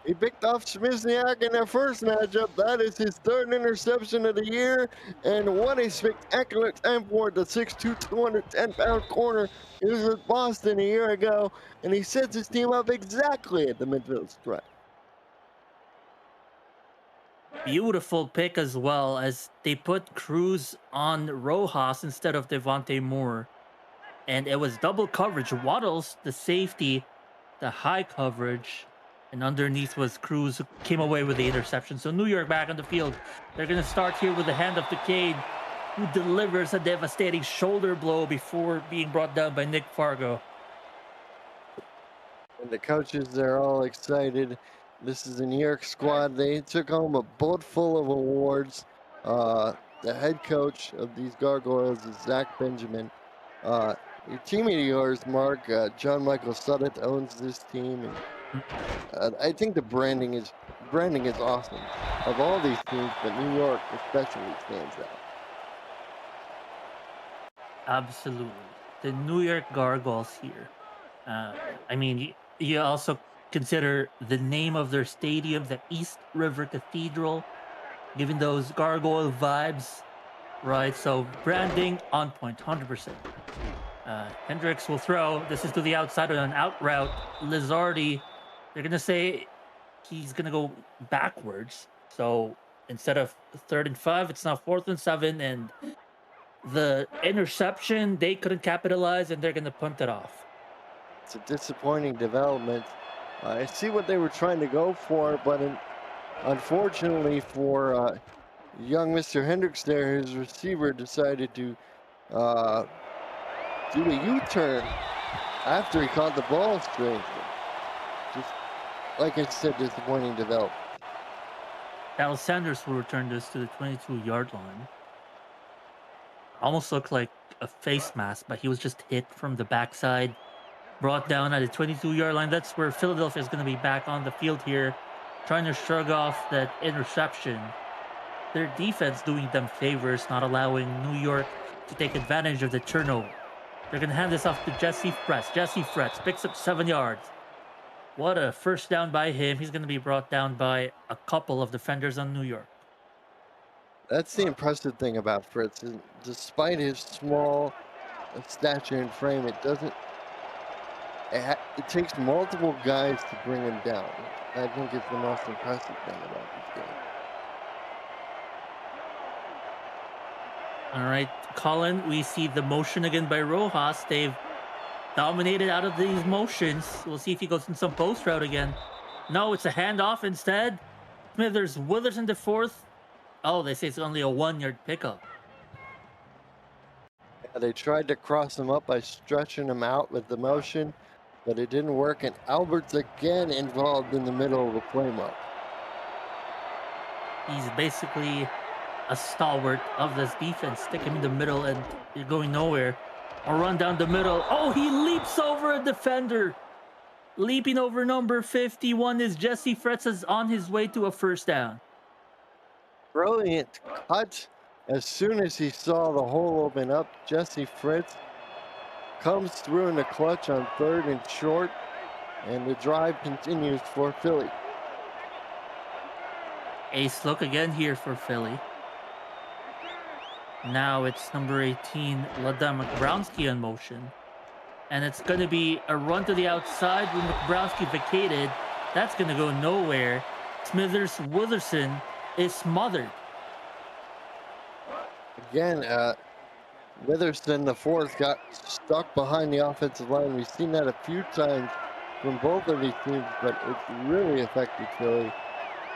He picked off Smizniak in their first matchup. That is his 3rd interception of the year. And what a spectacular time for the 6'2", 210-pound corner. He was with Boston a year ago, and he sets his team up exactly at the midfield stripe. Beautiful pick as well, as they put Cruz on Rojas instead of Devontae Moore. And it was double coverage. Waddles, the safety, the high coverage, and underneath was Cruz, who came away with the interception. So New York back on the field. They're going to start here with the handoff to Cade, who delivers a devastating shoulder blow before being brought down by Nick Fargo. And the coaches, they're all excited. This is a New York squad. They took home a boat full of awards. The head coach of these Gargoyles is Zach Benjamin. Your teammate of yours, Mark, John Michael Sudduth, owns this team, and I think the branding is awesome of all these teams, but New York especially stands out. Absolutely, the New York Gargoyles here. I mean, you also consider the name of their stadium, the East River Cathedral, giving those gargoyle vibes, right? So branding on point, 100%. Hendricks will throw. This is to the outside on an out route. Lizardi, they're going to say he's going to go backwards. So instead of 3rd and 5, it's now 4th and 7. And the interception, they couldn't capitalize, and they're going to punt it off. It's a disappointing development. I see what they were trying to go for, but unfortunately for young Mr. Hendricks there, his receiver decided to do a U-turn after he caught the ball straight. Just, like I said, disappointing development. Dallas Sanders will return this to the 22-yard line. Almost looked like a face mask, but he was just hit from the backside. Brought down at the 22-yard line. That's where Philadelphia is going to be back on the field here, trying to shrug off that interception. Their defense doing them favors, not allowing New York to take advantage of the turnover. They're going to hand this off to Jesse Fretz. Jesse Fretz picks up 7 yards. What a first down by him. He's going to be brought down by a couple of defenders on New York. That's the impressive thing about Fritz. Is despite his small stature and frame, it takes multiple guys to bring him down. I think it's the most impressive thing about this game. All right, Colin, we see the motion again by Rojas. They've dominated out of these motions. We'll see if he goes in some post route again. No, it's a handoff instead. Smithers withers in the 4th. Oh, they say it's only a 1-yard pickup. Yeah, they tried to cross him up by stretching him out with the motion, but it didn't work, and Albert's again involved in the middle of a play mark. He's basically a stalwart of this defense. Stick him in the middle and you're going nowhere. A run down the middle. Oh, he leaps over a defender. Leaping over number 51 is Jesse Fretz, is on his way to a first down. Brilliant cut. As soon as he saw the hole open up, Jesse Fritz comes through in the clutch on 3rd and short, and the drive continues for Philly. Ace look again here for Philly. Now it's number 18, Ladam McBrownski in motion. And it's going to be a run to the outside with McBrownski vacated. That's going to go nowhere. Smithers Witherson is smothered. Again, Witherston, the 4th, got stuck behind the offensive line. We've seen that a few times from both of these teams, but it's really affected Philly.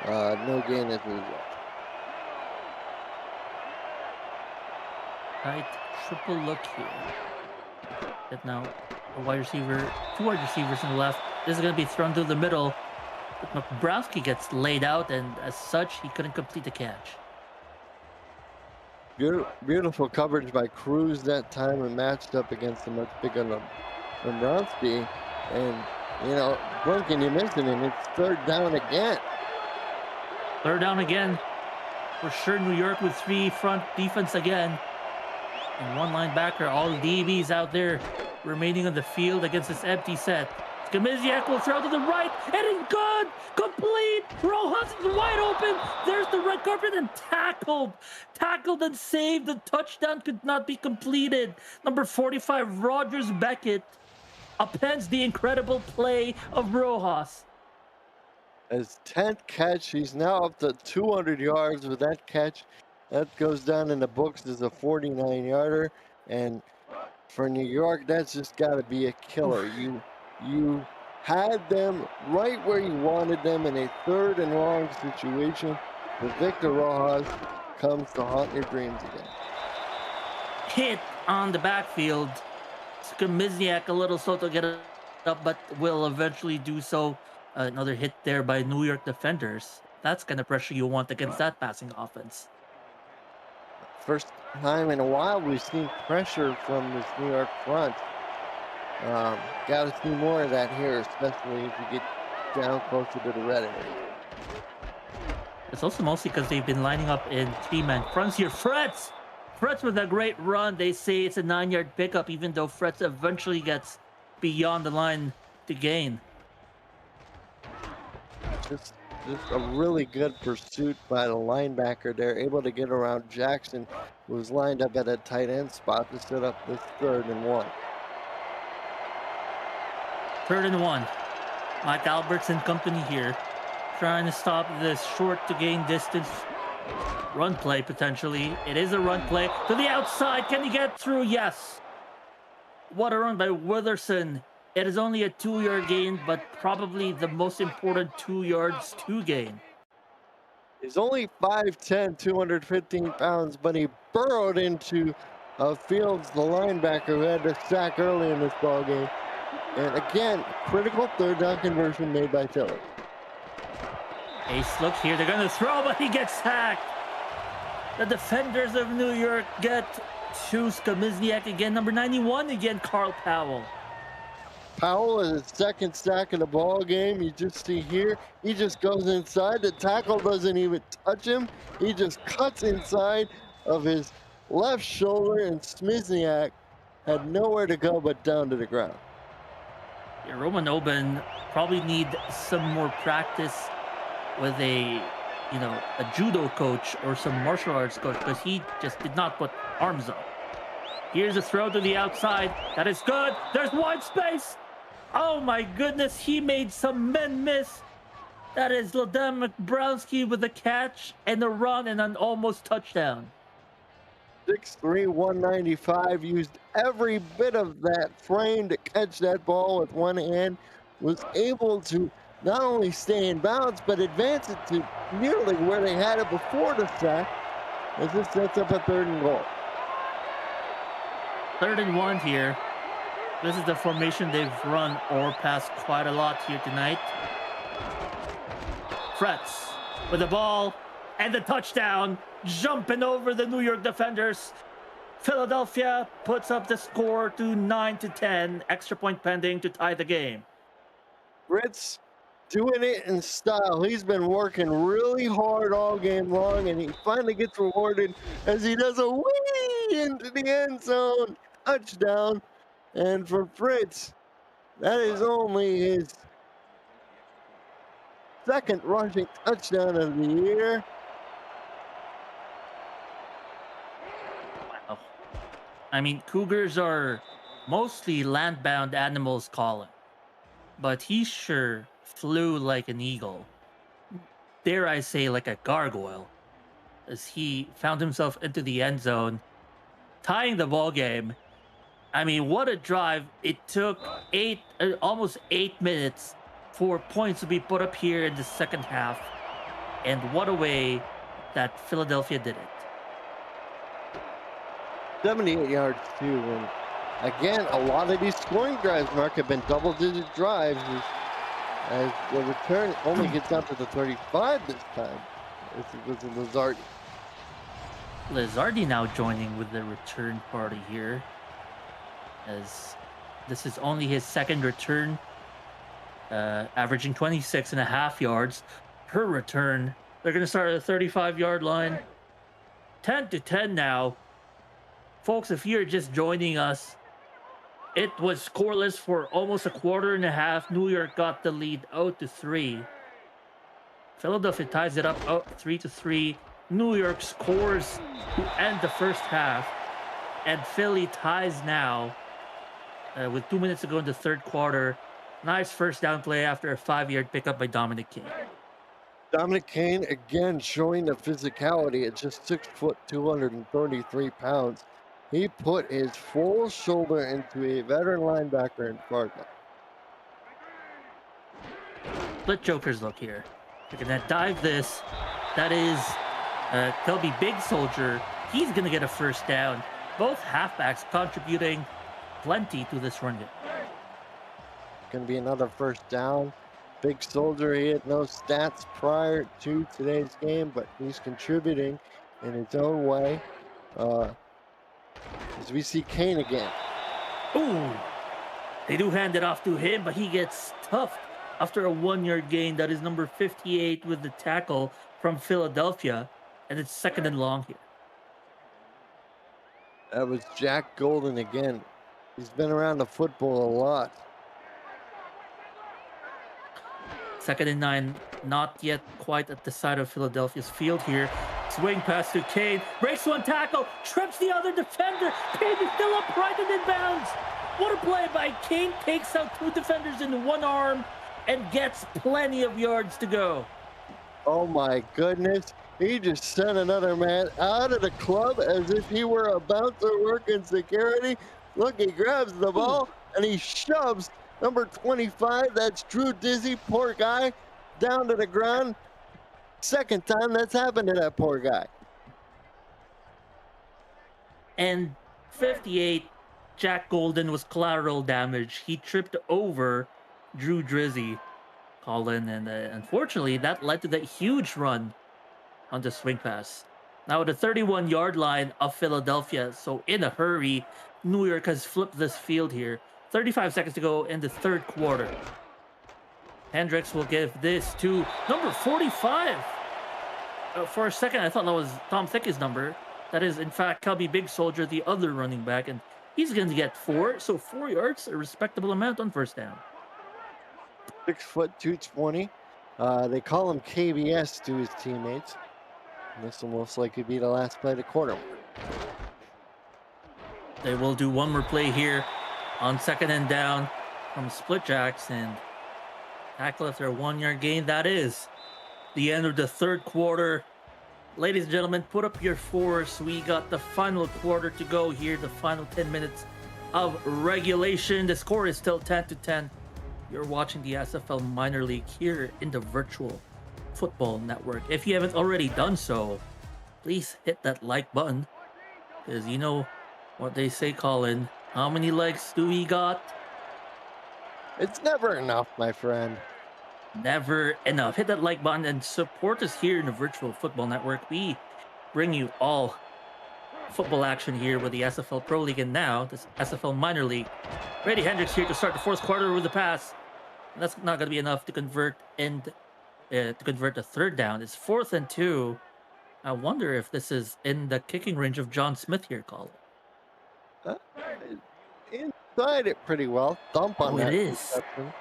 No gain as a result. Tight triple look here. Get now a wide receiver, 2 wide receivers in the left. This is going to be thrown to the middle. But Browski gets laid out, and as such, he couldn't complete the catch. Beautiful coverage by Cruz that time and matched up against a much bigger Dombrowski. And, you know, blink and you miss it, and it's third down again. Third down again. For sure, New York with 3 front defense again. And 1 linebacker, all DBs out there remaining on the field against this empty set. Skamiziak will throw to the right, and it's good! Complete! Rojas is wide open! There's the red carpet and tackled! Tackled and saved! The touchdown could not be completed. Number 45, Rogers Beckett, appends the incredible play of Rojas. His 10th catch, he's now up to 200 yards with that catch. That goes down in the books as a 49-yarder. And for New York, that's just got to be a killer. You had them right where you wanted them in a third and long situation. But Victor Rojas comes to haunt your dreams again. Hit on the backfield. Skamiziak a little slow to get it up, but will eventually do so. Another hit there by New York defenders. That's kind of pressure you want against that passing offense. First time in a while we've seen pressure from this New York front. Got to see more of that here, especially if you get down closer to the red area. It's also mostly because they've been lining up in 3-man fronts here. Fretz with a great run. They say it's a 9-yard pickup, even though Fretz eventually gets beyond the line to gain. Just a really good pursuit by the linebacker. They're able to get around Jackson, who was lined up at a tight end spot to set up this 3rd and 1. 3rd and 1. Mike Alberts and company here, trying to stop this short to gain distance run play potentially. It is a run play to the outside. Can he get through? Yes. What a run by Witherson. It is only a 2-yard gain, but probably the most important 2 yards to gain. He's only 5'10", 215 pounds, but he burrowed into Fields, the linebacker, who had to sack early in this ballgame. And again, critical 3rd down conversion made by Phillips. Ace look here. They're going to throw, but he gets sacked. The defenders of New York get to Skamiziak again. Number 91 again, Carl Powell. Powell is his 2nd sack of the ball game. You just see here, he just goes inside. The tackle doesn't even touch him. He just cuts inside of his left shoulder, and Skamiziak had nowhere to go but down to the ground. Yeah, Roman Oben probably need some more practice with a judo coach or some martial arts coach, because he just did not put arms up. Here's a throw to the outside. That is good. There's wide space. Oh my goodness, he made some men miss. That is Ladem Browski with a catch and a run and an almost touchdown. 6'3", 195, used every bit of that frame to catch that ball with one hand. Was able to not only stay in bounds, but advance it to nearly where they had it before the sack, as this sets up a 3rd and goal. 3rd and 1 here. This is the formation they've run or passed quite a lot here tonight. Fretz with the ball and the touchdown, jumping over the New York defenders. Philadelphia puts up the score to 9-10. Extra point pending to tie the game. Fritz doing it in style. He's been working really hard all game long, and he finally gets rewarded as he does a whee into the end zone. Touchdown. And for Fritz, that is only his 2nd rushing touchdown of the year. Wow. I mean, Cougars are mostly land-bound animals, Colin, but he sure flew like an eagle. Dare I say, like a gargoyle, as he found himself into the end zone, tying the ball game. I mean, what a drive. It took almost 8 minutes for points to be put up here in the second half. And what a way that Philadelphia did it. 78 yards too. And again, a lot of these scoring drives, Mark, have been double-digit drives. as the return only gets out to the 35 this time. It was Lizardi. Lizardi now joining with the return party here, as this is only his second return, averaging 26.5 yards per return. They're going to start at the 35-yard line. 10-10 now. Folks, if you're just joining us, it was scoreless for almost a quarter and a half. New York got the lead 0-3. Philadelphia ties it up 3-3. New York scores to end the first half, and Philly ties now with 2 minutes to go in the third quarter. Nice first down play after a 5-yard pickup by Dominic Kane. Dominic Kane again showing the physicality at just 6 foot, 233 pounds. He put his full shoulder into a veteran linebacker in Fargo. Split Joker's look here. They're going to dive this. That is Kelby Big Soldier. He's going to get a first down. Both halfbacks contributing plenty to this run game. Going to be another first down. Big Soldier, he had no stats prior to today's game, but he's contributing in his own way. As we see Kane again. Ooh, they do hand it off to him, but he gets stuffed after a 1-yard gain. That is number 58 with the tackle from Philadelphia, and it's second and long here. That was Jack Golden again. He's been around the football a lot. Second and 9, not yet quite at the side of Philadelphia's field here. Swing pass to Kane, breaks one tackle, trips the other defender. Kane is still upright and in bounds. What a play by Kane, takes out 2 defenders in one arm and gets plenty of yards to go. Oh my goodness. He just sent another man out of the club as if he were about to work in security. Look, he grabs the ball and he shoves number 25, that's Drew Dizzy, poor guy, down to the ground. Second time that's happened to that poor guy. And 58, Jack Golden was collateral damage. He tripped over Drew Drizzy, Colin, and unfortunately that led to that huge run on the swing pass. Now at the 31-yard line of Philadelphia, so in a hurry, New York has flipped this field here. 35 seconds to go in the third quarter. Hendricks will give this to number 45. For a second, I thought that was Tom Thick's number. That is, in fact, Kelby Big Soldier, the other running back, and he's going to get 4. So 4 yards, a respectable amount on first down. 6 foot 220. They call him KBS to his teammates. And this will most likely be the last play of the quarter. They will do one more play here on second and down from Split Jacks and tackle after a 1-yard gain. That is the end of the third quarter. Ladies and gentlemen, put up your force. We got the final quarter to go here, the final 10 minutes of regulation. The score is still 10-10. You're watching the SFL Minor League here in the Virtual Football Network. If you haven't already done so, please hit that like button, because you know what they say, Colin. How many likes do we got? It's never enough, my friend. Never enough. Hit that like button and support us here in the Virtual Football Network. We bring you all football action here with the SFL Pro League and now this SFL Minor League. Brady Hendricks here to start the fourth quarter with the pass. And that's not going to be enough to convert the third down. It's 4th and 2. I wonder if this is in the kicking range of John Smith here, Colin. Inside it pretty well. Thump on that. It is. Reception.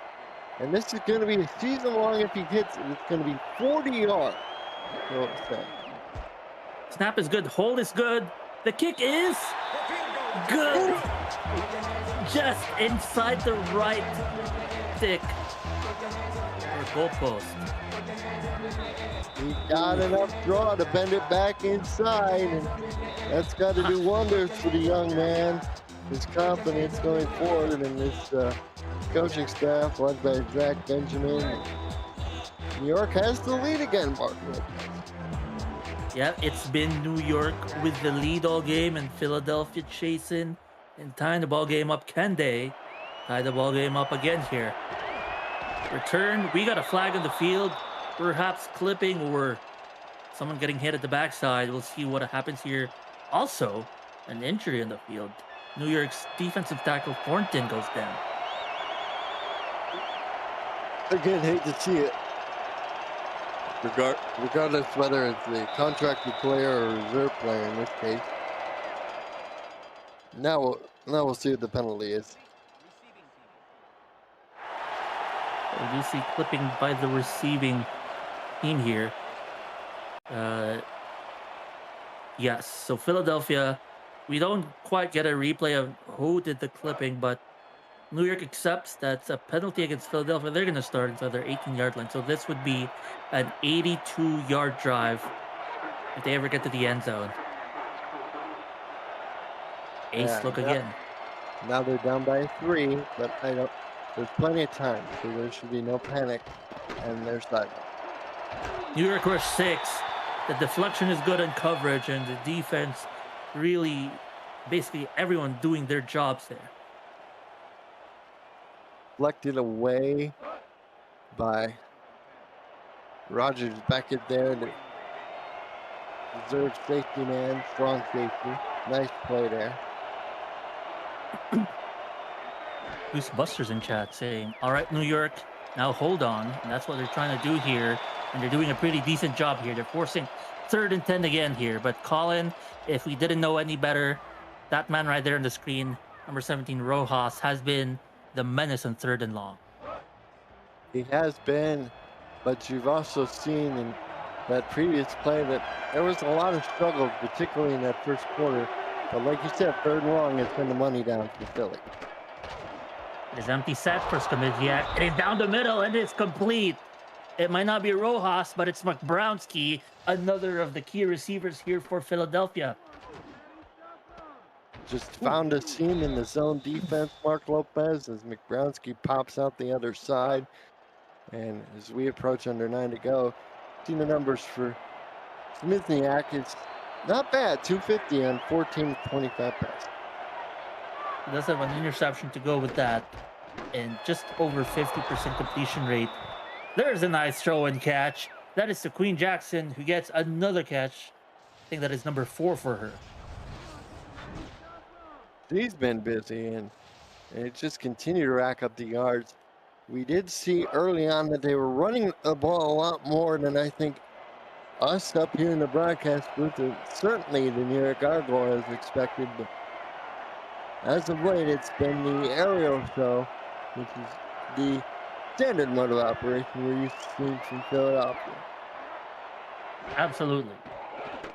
And this is going to be a season long. If he hits it, it's going to be 40 yards. Snap is good. Hold is good. The kick is good. Just inside the right stick or goalpost. He got enough draw to bend it back inside, and that's got to do wonders for the young man. His confidence going forward, and this coaching staff led by Zach Benjamin. New York has the lead again, Mark. Yeah, it's been New York with the lead all game, and Philadelphia chasing and tying the ball game up. Can they tie the ball game up again here? Return. We got a flag on the field. Perhaps clipping or someone getting hit at the backside. We'll see what happens here. Also, an injury in the field. New York's defensive tackle Thornton goes down. Again, hate to see it. Regardless whether it's the contracted player or reserve player in this case. Now we'll see what the penalty is. We do see clipping by the receiving team here. Yes, so Philadelphia, we don't quite get a replay of who did the clipping, but New York accepts that's a penalty against Philadelphia. They're going to start inside their 18-yard line. So this would be an 82-yard drive if they ever get to the end zone. Ace look again. Now they're down by 3, but there's plenty of time, so there should be no panic, and there's that. New York rush 6. The deflection is good in coverage, and the defense really, basically everyone doing their jobs there. Deflected away by Rogers back in there. The reserve safety man, strong safety. Nice play there. Goose Busters in chat saying, all right, New York, now hold on. And that's what they're trying to do here. And they're doing a pretty decent job here. They're forcing 3rd and 10 again here. But Colin, if we didn't know any better, that man right there on the screen, number 17, Rojas, has been the menace on 3rd and long. He has been, but you've also seen in that previous play that there was a lot of struggle, particularly in that first quarter. But like you said, 3rd and long has been the money down for Philly. It's empty set for Skamiziak. It is down the middle and it's complete. It might not be Rojas, but it's McBrownski, another of the key receivers here for Philadelphia. Just found a seam in the zone defense, Mark Lopez, as McBrownski pops out the other side. And as we approach under 9 to go, see the numbers for Smithniak is not bad, 250 on 14-25 pass. He does have an interception to go with that, and just over 50% completion rate. There's a nice throw and catch. That is to Queen Jackson, who gets another catch. I think that is number 4 for her. She's been busy, and it just continued to rack up the yards. We did see early on that they were running the ball a lot more than I think us up here in the broadcast booth, and certainly the New York Argo as expected. But as of late, it's been the aerial show, which is the standard mode of operation we're used to seeing from Philadelphia. Absolutely.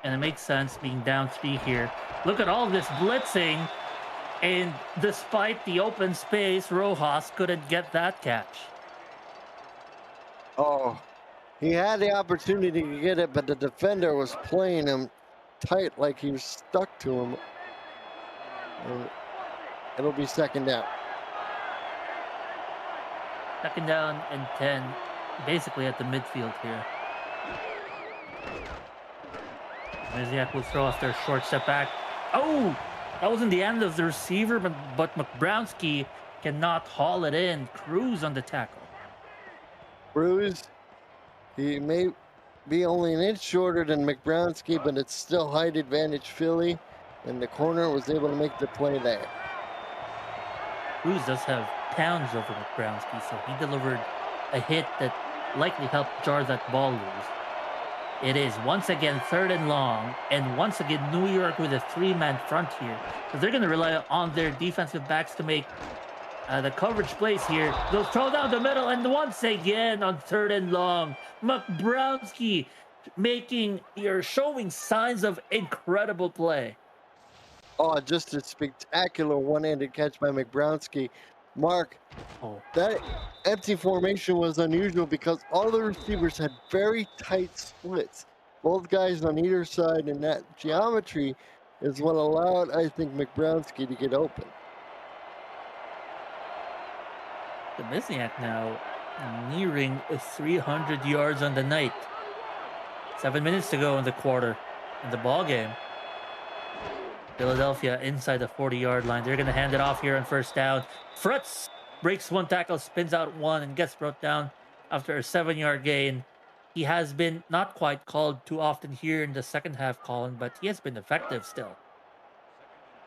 And it makes sense being down 3 here. Look at all this blitzing. And despite the open space, Rojas couldn't get that catch. Oh, he had the opportunity to get it, but the defender was playing him tight like he was stuck to him. And it'll be 2nd down. 2nd down and 10, basically at the midfield here. Miziak will throw off their short step back. Oh! That wasn't the end of the receiver, but McBrownski cannot haul it in. Cruz on the tackle. Cruz, he may be only an inch shorter than McBrownski, but it's still height advantage Philly, and the corner was able to make the play there. Cruz does have pounds over McBrownski, so he delivered a hit that likely helped jar that ball loose. It is once again 3rd and long, and once again New York with a 3-man front here. So they're going to rely on their defensive backs to make the coverage plays here. They'll throw down the middle, and once again on 3rd and long, McBrownski showing signs of incredible play. Oh, just a spectacular one-handed catch by McBrownski. Mark, that empty formation was unusual because all the receivers had very tight splits. Both guys on either side, and that geometry is what allowed, I think, McBrownski to get open. The Misniak now nearing 300 yards on the night. 7 minutes to go in the quarter in the ball game. Philadelphia inside the 40-yard line. They're going to hand it off here on 1st down. Fritz breaks one tackle, spins out one, and gets brought down after a 7-yard gain. He has been not quite called too often here in the second half, Colin, but he has been effective still.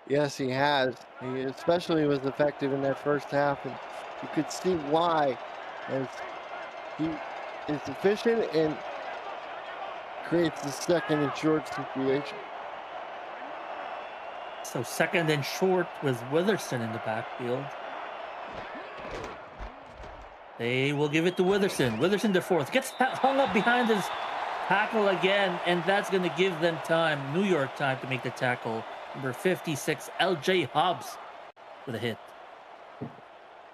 Yes, he has. He especially was effective in that first half, and you could see why, as he is efficient and creates the second and short situation. So second and short with Witherspoon in the backfield. They will give it to Witherspoon. Witherspoon, the fourth, gets hung up behind his tackle again, and that's going to give them time, New York time, to make the tackle. Number 56, L.J. Hobbs with a hit.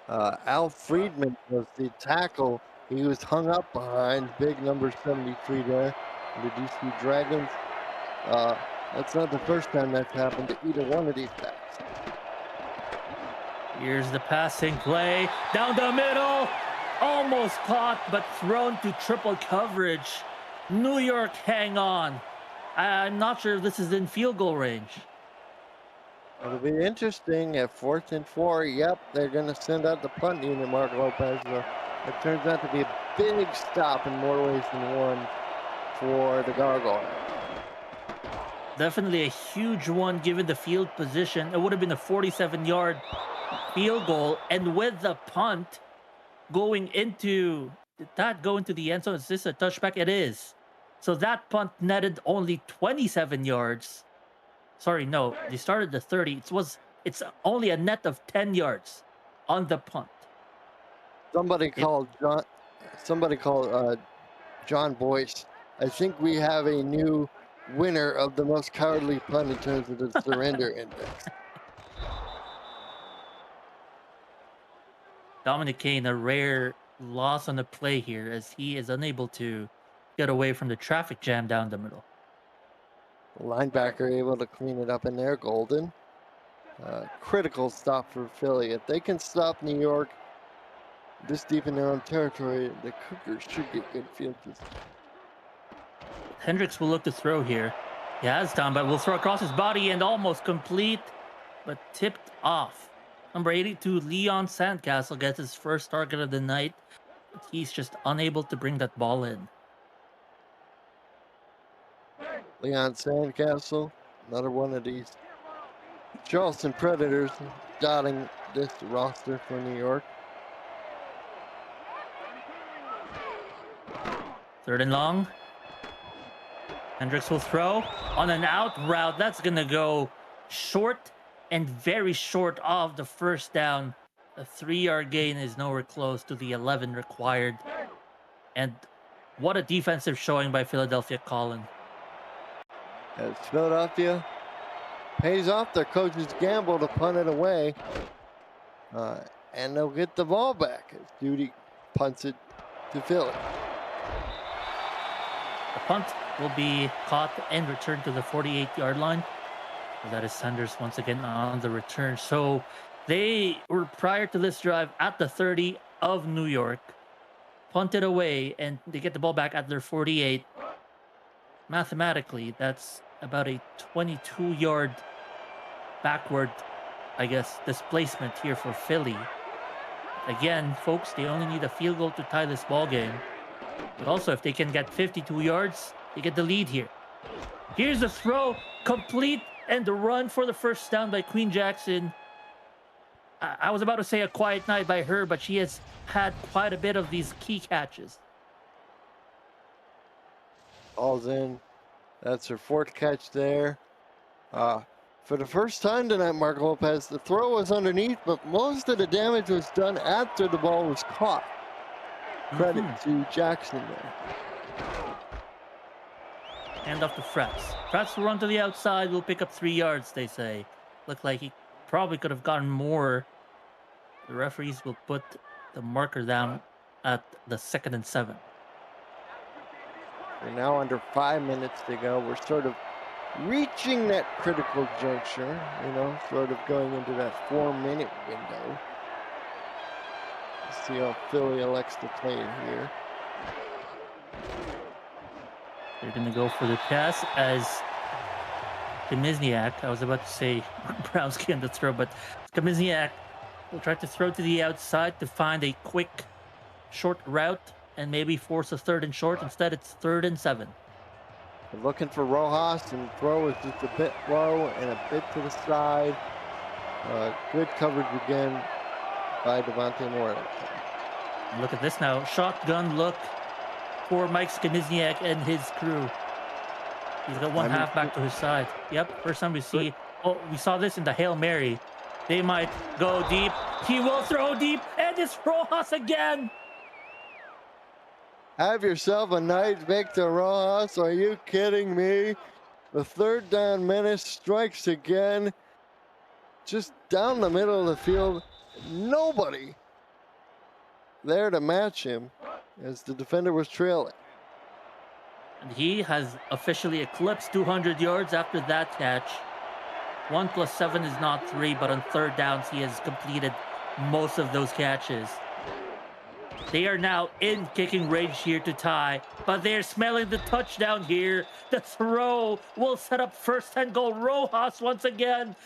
Al Friedman was the tackle. He was hung up behind big number 73 there. The DC Dragons. That's not the first time that's happened to either one of these backs. Here's the passing play. Down the middle. Almost caught, but thrown to triple coverage. New York hang on. I'm not sure if this is in field goal range. It'll be interesting at 4th and 4. Yep, they're going to send out the punt unit, Mark Lopez. It turns out to be a big stop in more ways than one for the Gargoyle. Definitely a huge one given the field position. It would have been a 47-yard field goal, and with the punt going into, did that go into the end zone? Is this a touchback? It is. So that punt netted only 27 yards. Sorry, no, they started the 30. It's only a net of 10 yards on the punt. Somebody called John Boyce. I think we have a new winner of the most cowardly punt in terms of the surrender index. Dominic Kane, a rare loss on the play here, as he is unable to get away from the traffic jam down the middle. The linebacker able to clean it up in there, Golden. Critical stop for Philly. If they can stop New York this deep in their own territory, the Cougars should get good field position. Hendricks will look to throw here. He has time, but will throw across his body and almost complete, but tipped off. Number 82, Leon Sandcastle, gets his first target of the night, but he's just unable to bring that ball in. Leon Sandcastle, another one of these Charleston Predators dotting this roster for New York. Third and long. Hendricks will throw on an out route. That's going to go short and very short of the first down. A 3-yard gain is nowhere close to the 11 required. And what a defensive showing by Philadelphia, Colin. As Philadelphia pays off their coach's gamble to punt it away. And they'll get the ball back as Duty punts it to Philly. The punt will be caught and returned to the 48-yard line. That is Sanders once again on the return. So they were, prior to this drive, at the 30 of New York, punted away, and they get the ball back at their 48. Mathematically, that's about a 22-yard backward, I guess, displacement here for Philly. Again, folks, they only need a field goal to tie this ball game. But also, if they can get 52 yards, they get the lead here. Here's the throw, complete, and the run for the first down by Queen Jackson. I was about to say a quiet night by her, but she has had quite a bit of these key catches. All's in. That's her fourth catch there. For the first time tonight, Mark Lopez, the throw was underneath, but most of the damage was done after the ball was caught. Credit to Jackson there. Hand off to Fratz. Fratz will run to the outside, will pick up 3 yards, they say. Looked like he probably could have gotten more. The referees will put the marker down at the 2nd and 7. We're now under 5 minutes to go. We're sort of reaching that critical juncture, sort of going into that 4-minute window. Let's see how Philly elects to play it here. They're going to go for the pass as Kamizniak, I was about to say Browski on the throw, but Kamizniak He'll try to throw to the outside to find a quick, short route and maybe force a third and short. Instead, it's 3rd and 7. Looking for Rojas, and the throw is just a bit low and a bit to the side. Good coverage again by Devontae Moore. Look at this now. Shotgun look for Mike Skamizniak and his crew. He's got one halfback to his side. Yep, first time we see. Oh, we saw this in the Hail Mary. They might go deep. He will throw deep, and it's Rojas again. Have yourself a night, Victor Rojas. Are you kidding me? The 3rd down menace strikes again. Just down the middle of the field. Nobody there to match him as the defender was trailing. And he has officially eclipsed 200 yards after that catch. 1 + 7 is not 3, but on 3rd downs, he has completed most of those catches. They are now in kicking range here to tie, but they're smelling the touchdown here. The throw will set up 1st and goal. Rojas once again.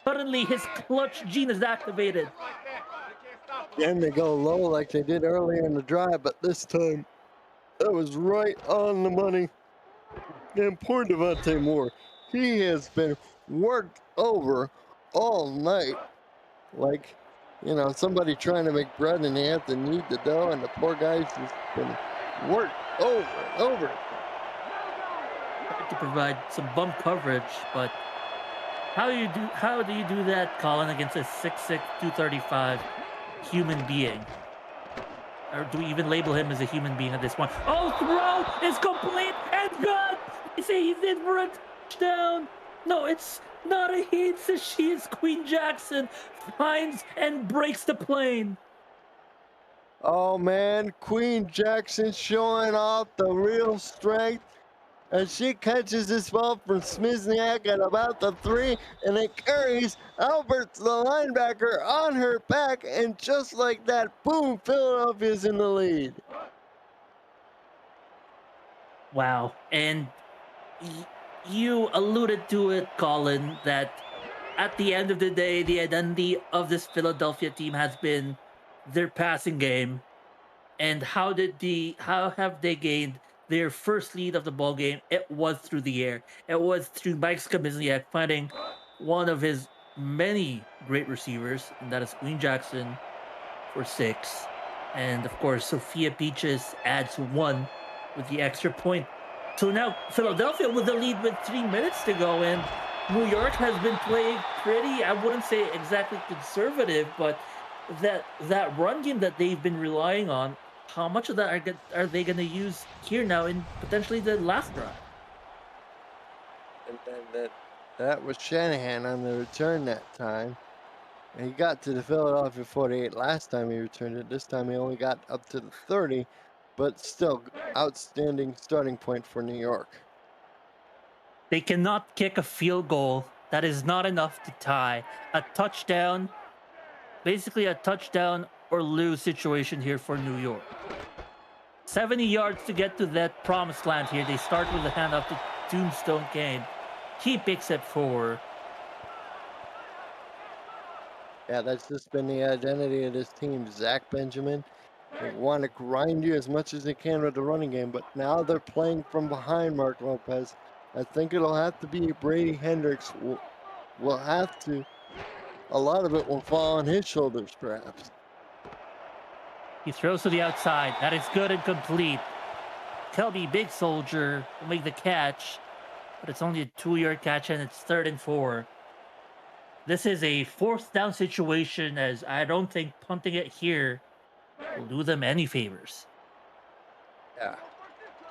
Suddenly, his clutch gene is activated. Again, they go low like they did earlier in the drive, but this time, that was right on the money. And poor Devontae Moore, he has been worked over all night. Like, you know, somebody trying to make bread and they have to knead the dough, and the poor guy's just been worked over and over. To provide some bump coverage, but how do you do that, Colin, against a 6'6", 235 human being? Or do we even label him as a human being at this point? Oh, throw is complete and good. They say he's in for a touchdown. No, it's not a he. It's a she. It's Queen Jackson finds and breaks the plane. Oh man, Queen Jackson showing off the real strength. And she catches this ball from Smizniak at about the 3, and it carries Albert, the linebacker, on her back, and just like that, boom, Philadelphia's in the lead. Wow. And you alluded to it, Colin, that at the end of the day, the identity of this Philadelphia team has been their passing game. And how have they gained their first lead of the ball game? It was through the air. It was through Mike Skamizniak finding one of his many great receivers, and that is Queen Jackson for 6. And of course, Sophia Peaches adds 1 with the extra point. So now Philadelphia with the lead with 3 minutes to go, and New York has been playing pretty, I wouldn't say exactly conservative, but that run game that they've been relying on, how much of that are they going to use here now in potentially the last drive? And that was Shanahan on the return that time. And he got to the Philadelphia 48 last time he returned it. This time he only got up to the 30, but still outstanding starting point for New York. They cannot kick a field goal. That is not enough to tie. A touchdown, basically a touchdown or lose situation here for New York. 70 yards to get to that promised land here. They start with the handoff to Tombstone Kane. He picks it 4. Yeah, that's just been the identity of this team. Zach Benjamin, they want to grind you as much as they can with the running game, but now they're playing from behind Mark Lopez. I think it'll have to be Brady Hendricks. Will have to. A lot of it will fall on his shoulders, perhaps. He throws to the outside. That is good and complete. Kelby, big soldier, will make the catch, but it's only a 2-yard catch, and it's 3rd and 4. This is a 4th down situation, as I don't think punting it here will do them any favors. Yeah.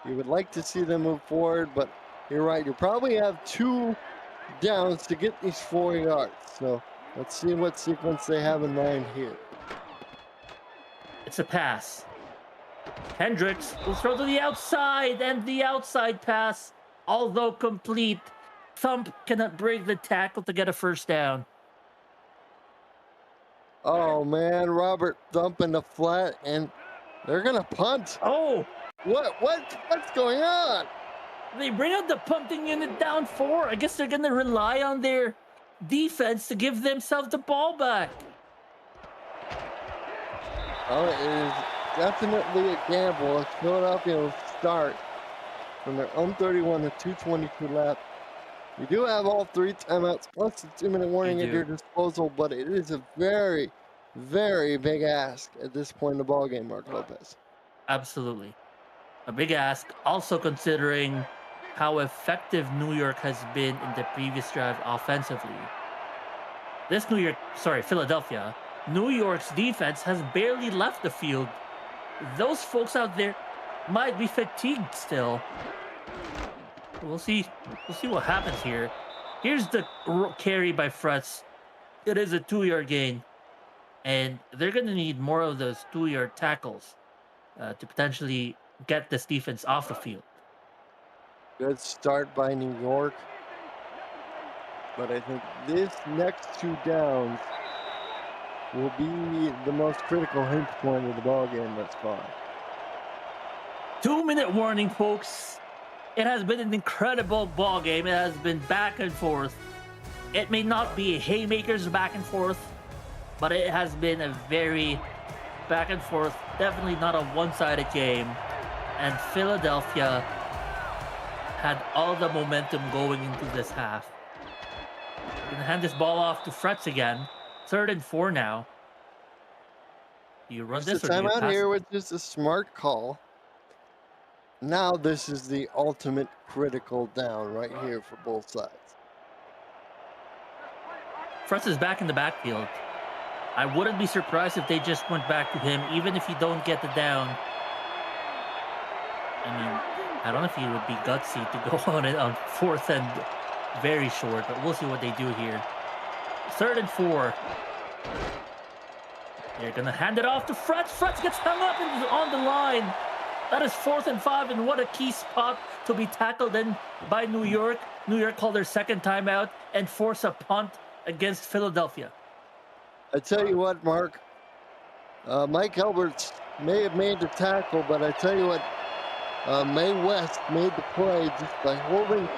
You would like to see them move forward, but you're right. You probably have 2 downs to get these 4 yards. So let's see what sequence they have in mind here. It's a pass. Hendricks will throw to the outside, and the outside pass, although complete, Thump cannot break the tackle to get a 1st down. Oh man, Robert Thump in the flat, and they're gonna punt. Oh, what's going on? they bring out the punting unit down 4. I guess they're gonna rely on their defense to give themselves the ball back. Oh, it is definitely a gamble as Philadelphia will start from their own 31 to 2:22 left. You do have all 3 timeouts plus the 2-minute You warning at do. your disposal, but it is a very, very big ask at this point in the ballgame, Mark Lopez. Absolutely. A big ask, also considering how effective New York has been in the previous drive offensively. Philadelphia, New York's defense has barely left the field. Those folks out there might be fatigued still. We'll see. We'll see what happens here. Here's the carry by Frutz. It is a 2-yard gain, and they're going to need more of those 2-yard tackles to potentially get this defense off the field. Good start by New York. But I think this next 2 downs will be the most critical hinge point of the ballgame thus far. 2-minute warning, folks. It has been an incredible ball game. It has been back and forth. It may not be haymakers back and forth, but it has been a very back and forth, definitely not a one-sided game. And Philadelphia had all the momentum going into this half. We're gonna hand this ball off to Fretz again. 3rd and 4 now. Do you run this or do you timeout pass here, it? which is a smart call. Now this is the ultimate critical down right here for both sides. Fretz is back in the backfield. I wouldn't be surprised if they just went back to him, even if you don't get the down. I mean, I don't know if he would be gutsy to go on it on 4th and very short, but we'll see what they do here. 3rd and 4. They're gonna hand it off to Fretz. Fretz gets hung up and is on the line. That is 4th and 5, and what a key spot to be tackled in by New York. New York called their second timeout and force a punt against Philadelphia. I tell you what, Mark, Mike Alberts may have made the tackle, but I tell you what, Mae West made the play just by holding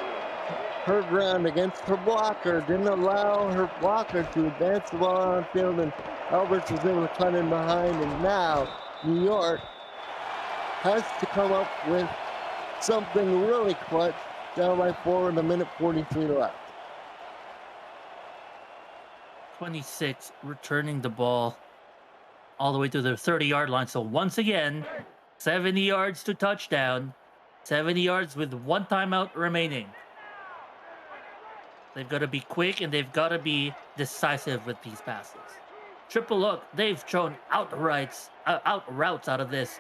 her ground against her blocker, didn't allow her blocker to advance the ball on field, and Alberts was able to cut in behind, and now New York has to come up with something really clutch, down by 4 in a minute 43 left. 26 returning the ball all the way to the 30-yard line. So once again, 70 yards to touchdown, 70 yards with 1 timeout remaining. They've got to be quick and they've got to be decisive with these passes. Triple look, they've shown out routes out of this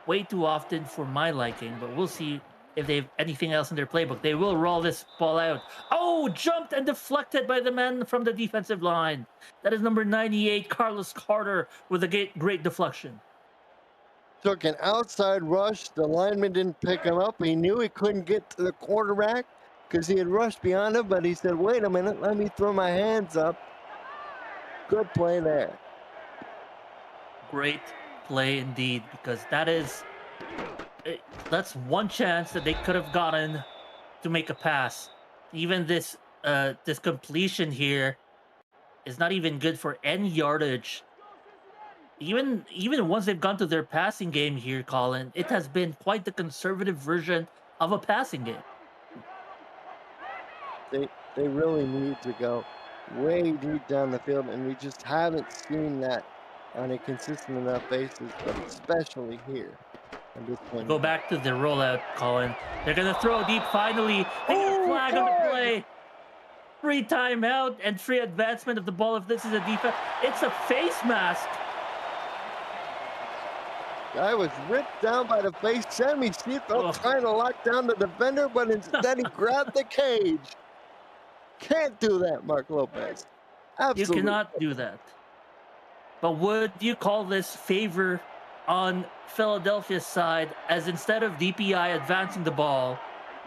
way too often for my liking, but we'll see if they have anything else in their playbook. They will roll this ball out. Oh, jumped and deflected by the man from the defensive line. That is number 98, Carlos Carter, with a great deflection. Took an outside rush. The lineman didn't pick him up. He knew he couldn't get to the quarterback because he had rushed beyond him, but he said, wait a minute, let me throw my hands up. Good play there. Great play indeed, because that's one chance that they could have gotten to make a pass. Even this completion here is not even good for any yardage. Even once they've gone to their passing game here, Colin, it has been quite the conservative version of a passing game. They really need to go way deep down the field, and we just haven't seen that on a consistent enough basis, but especially here. Go back to the rollout, Colin. They're gonna throw deep finally. They get a flag on the play. Free timeout and free advancement of the ball. If this is a defense, it's a face mask. Guy was ripped down by the face. Sammy Seatbelt trying to lock down the defender, but instead he grabbed the cage. Can't do that, Mark Lopez. Absolutely. You cannot do that. But would you call this favor on Philadelphia's side, as instead of DPI advancing the ball,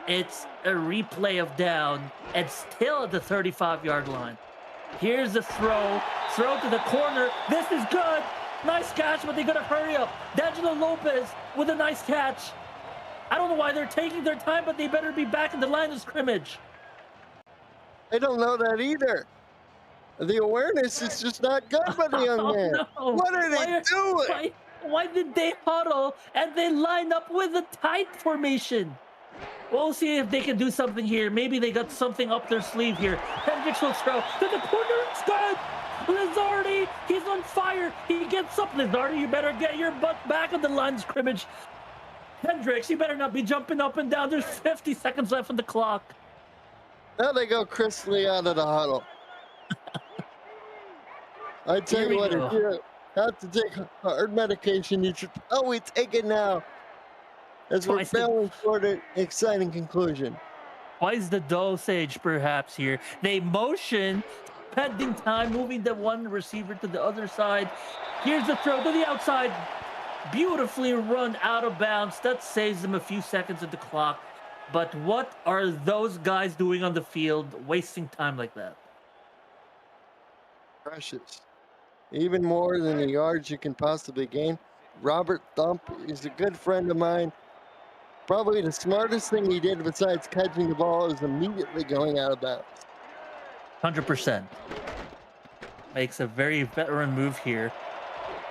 it's a replay of down and still at the 35-yard line? Here's the throw to the corner. This is good. Nice catch, but they gotta hurry up. D'Angelo Lopez with a nice catch. I don't know why they're taking their time, but they better be back in the line of scrimmage. I don't know that either. The awareness is just not good for the young Oh man. no! What are they Why? doing? Why? Why did they huddle and they line up with a tight formation? We'll see if they can do something here. Maybe they got something up their sleeve here. Hendricks will throw to the corner. It's good. Lizardi, he's on fire. He gets up. Lizardi, you better get your butt back on the line of scrimmage. Hendricks, you better not be jumping up and down. There's 50 seconds left on the clock. Now they go crisply out of the huddle. I tell Here you we what, if go. you have to take hard medication, you should probably take it now. As we're Twice the, bailing toward an exciting conclusion. twice the dosage, perhaps, here. They motion, pending time, moving the one receiver to the other side. Here's the throw to the outside. Beautifully run out of bounds. That saves them a few seconds of the clock. But what are those guys doing on the field, wasting time like that? Precious. Even more than the yards you can possibly gain. Robert Thump is a good friend of mine. Probably the smartest thing he did besides catching the ball is immediately going out of bounds. 100%. Makes a very veteran move here.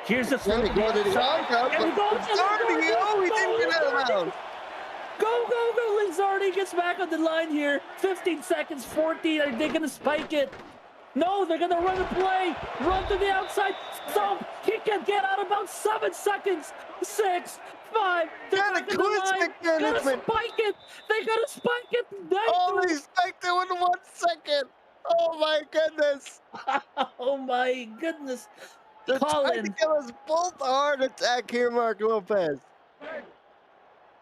Here's the throw. Then he go to the outside. And he goes, He didn't get out of bounds. Go, go, go. Lizardi gets back on the line here. 15 seconds, 14. Are they going to spike it? No, they're going to run a play. Run to the outside. Thump. He can get out about 7 seconds. 6, 5. They're Got a back on the line. quick Gotta management. spike it. They got to spike it. Oh, they spiked it in 1 second. Oh my goodness. Oh my goodness. They're trying to Colin. give us both a heart attack here, Mark Lopez.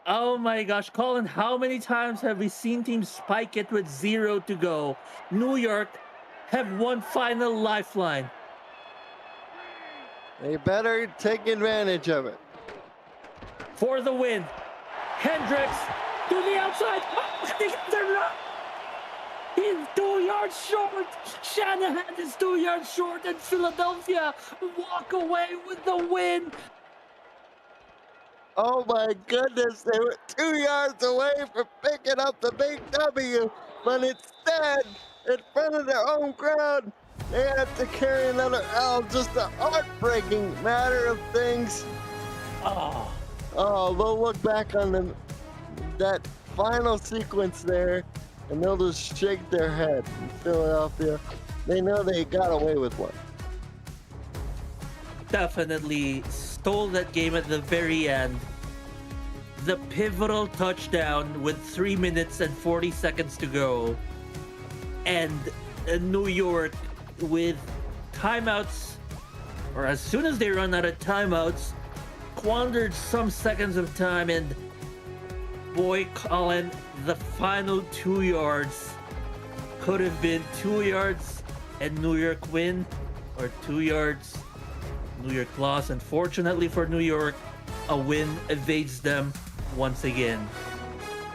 Oh my gosh, Colin, how many times have we seen teams spike it with 0 to go? New York have one final lifeline. They better take advantage of it. For the win. Hendricks to the outside. Oh, they're not. He's 2 yards short. Shanahan is 2 yards short, and Philadelphia walk away with the win. Oh my goodness, they were 2 yards away from picking up the big W, but instead, in front of their own crowd, they had to carry another L. Just a heartbreaking matter of things. Oh, They'll look back on that final sequence there, and they'll just shake their head in Philadelphia. They know they got away with one. definitely stole that game at the very end. The pivotal touchdown with 3 minutes and 40 seconds to go. And New York with timeouts, or as soon as they run out of timeouts, squandered some seconds of time. And boy, Colin, the final 2 yards could have been 2 yards and New York win, or 2 yards, New York loss. Unfortunately for New York, a win evades them once again.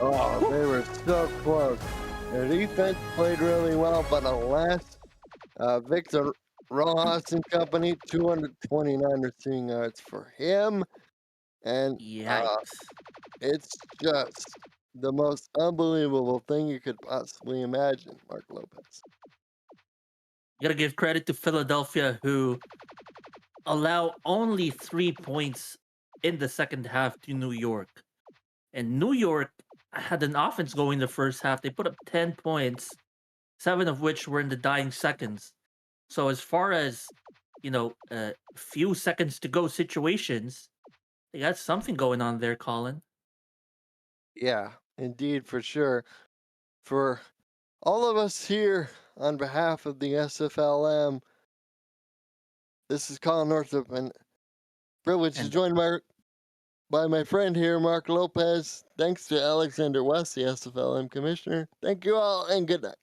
Oh, they were so close. Their defense played really well, but alas, Victor Rojas and company, 229 receiving yards for him. And Yikes. it's just the most unbelievable thing you could possibly imagine, Mark Lopez. You gotta give credit to Philadelphia, who allow only 3 points in the second half to New York. And New York had an offense going the first half. They put up 10 points, 7 of which were in the dying seconds. So as far as, few seconds to go situations, they got something going on there, Colin. Yeah, indeed, for sure. For all of us here on behalf of the SFLm, this is Colin Northup, and privileged to And join by my friend here, Mark Lopez. Thanks to Alexander West, the SFLm commissioner. Thank you all, and good night.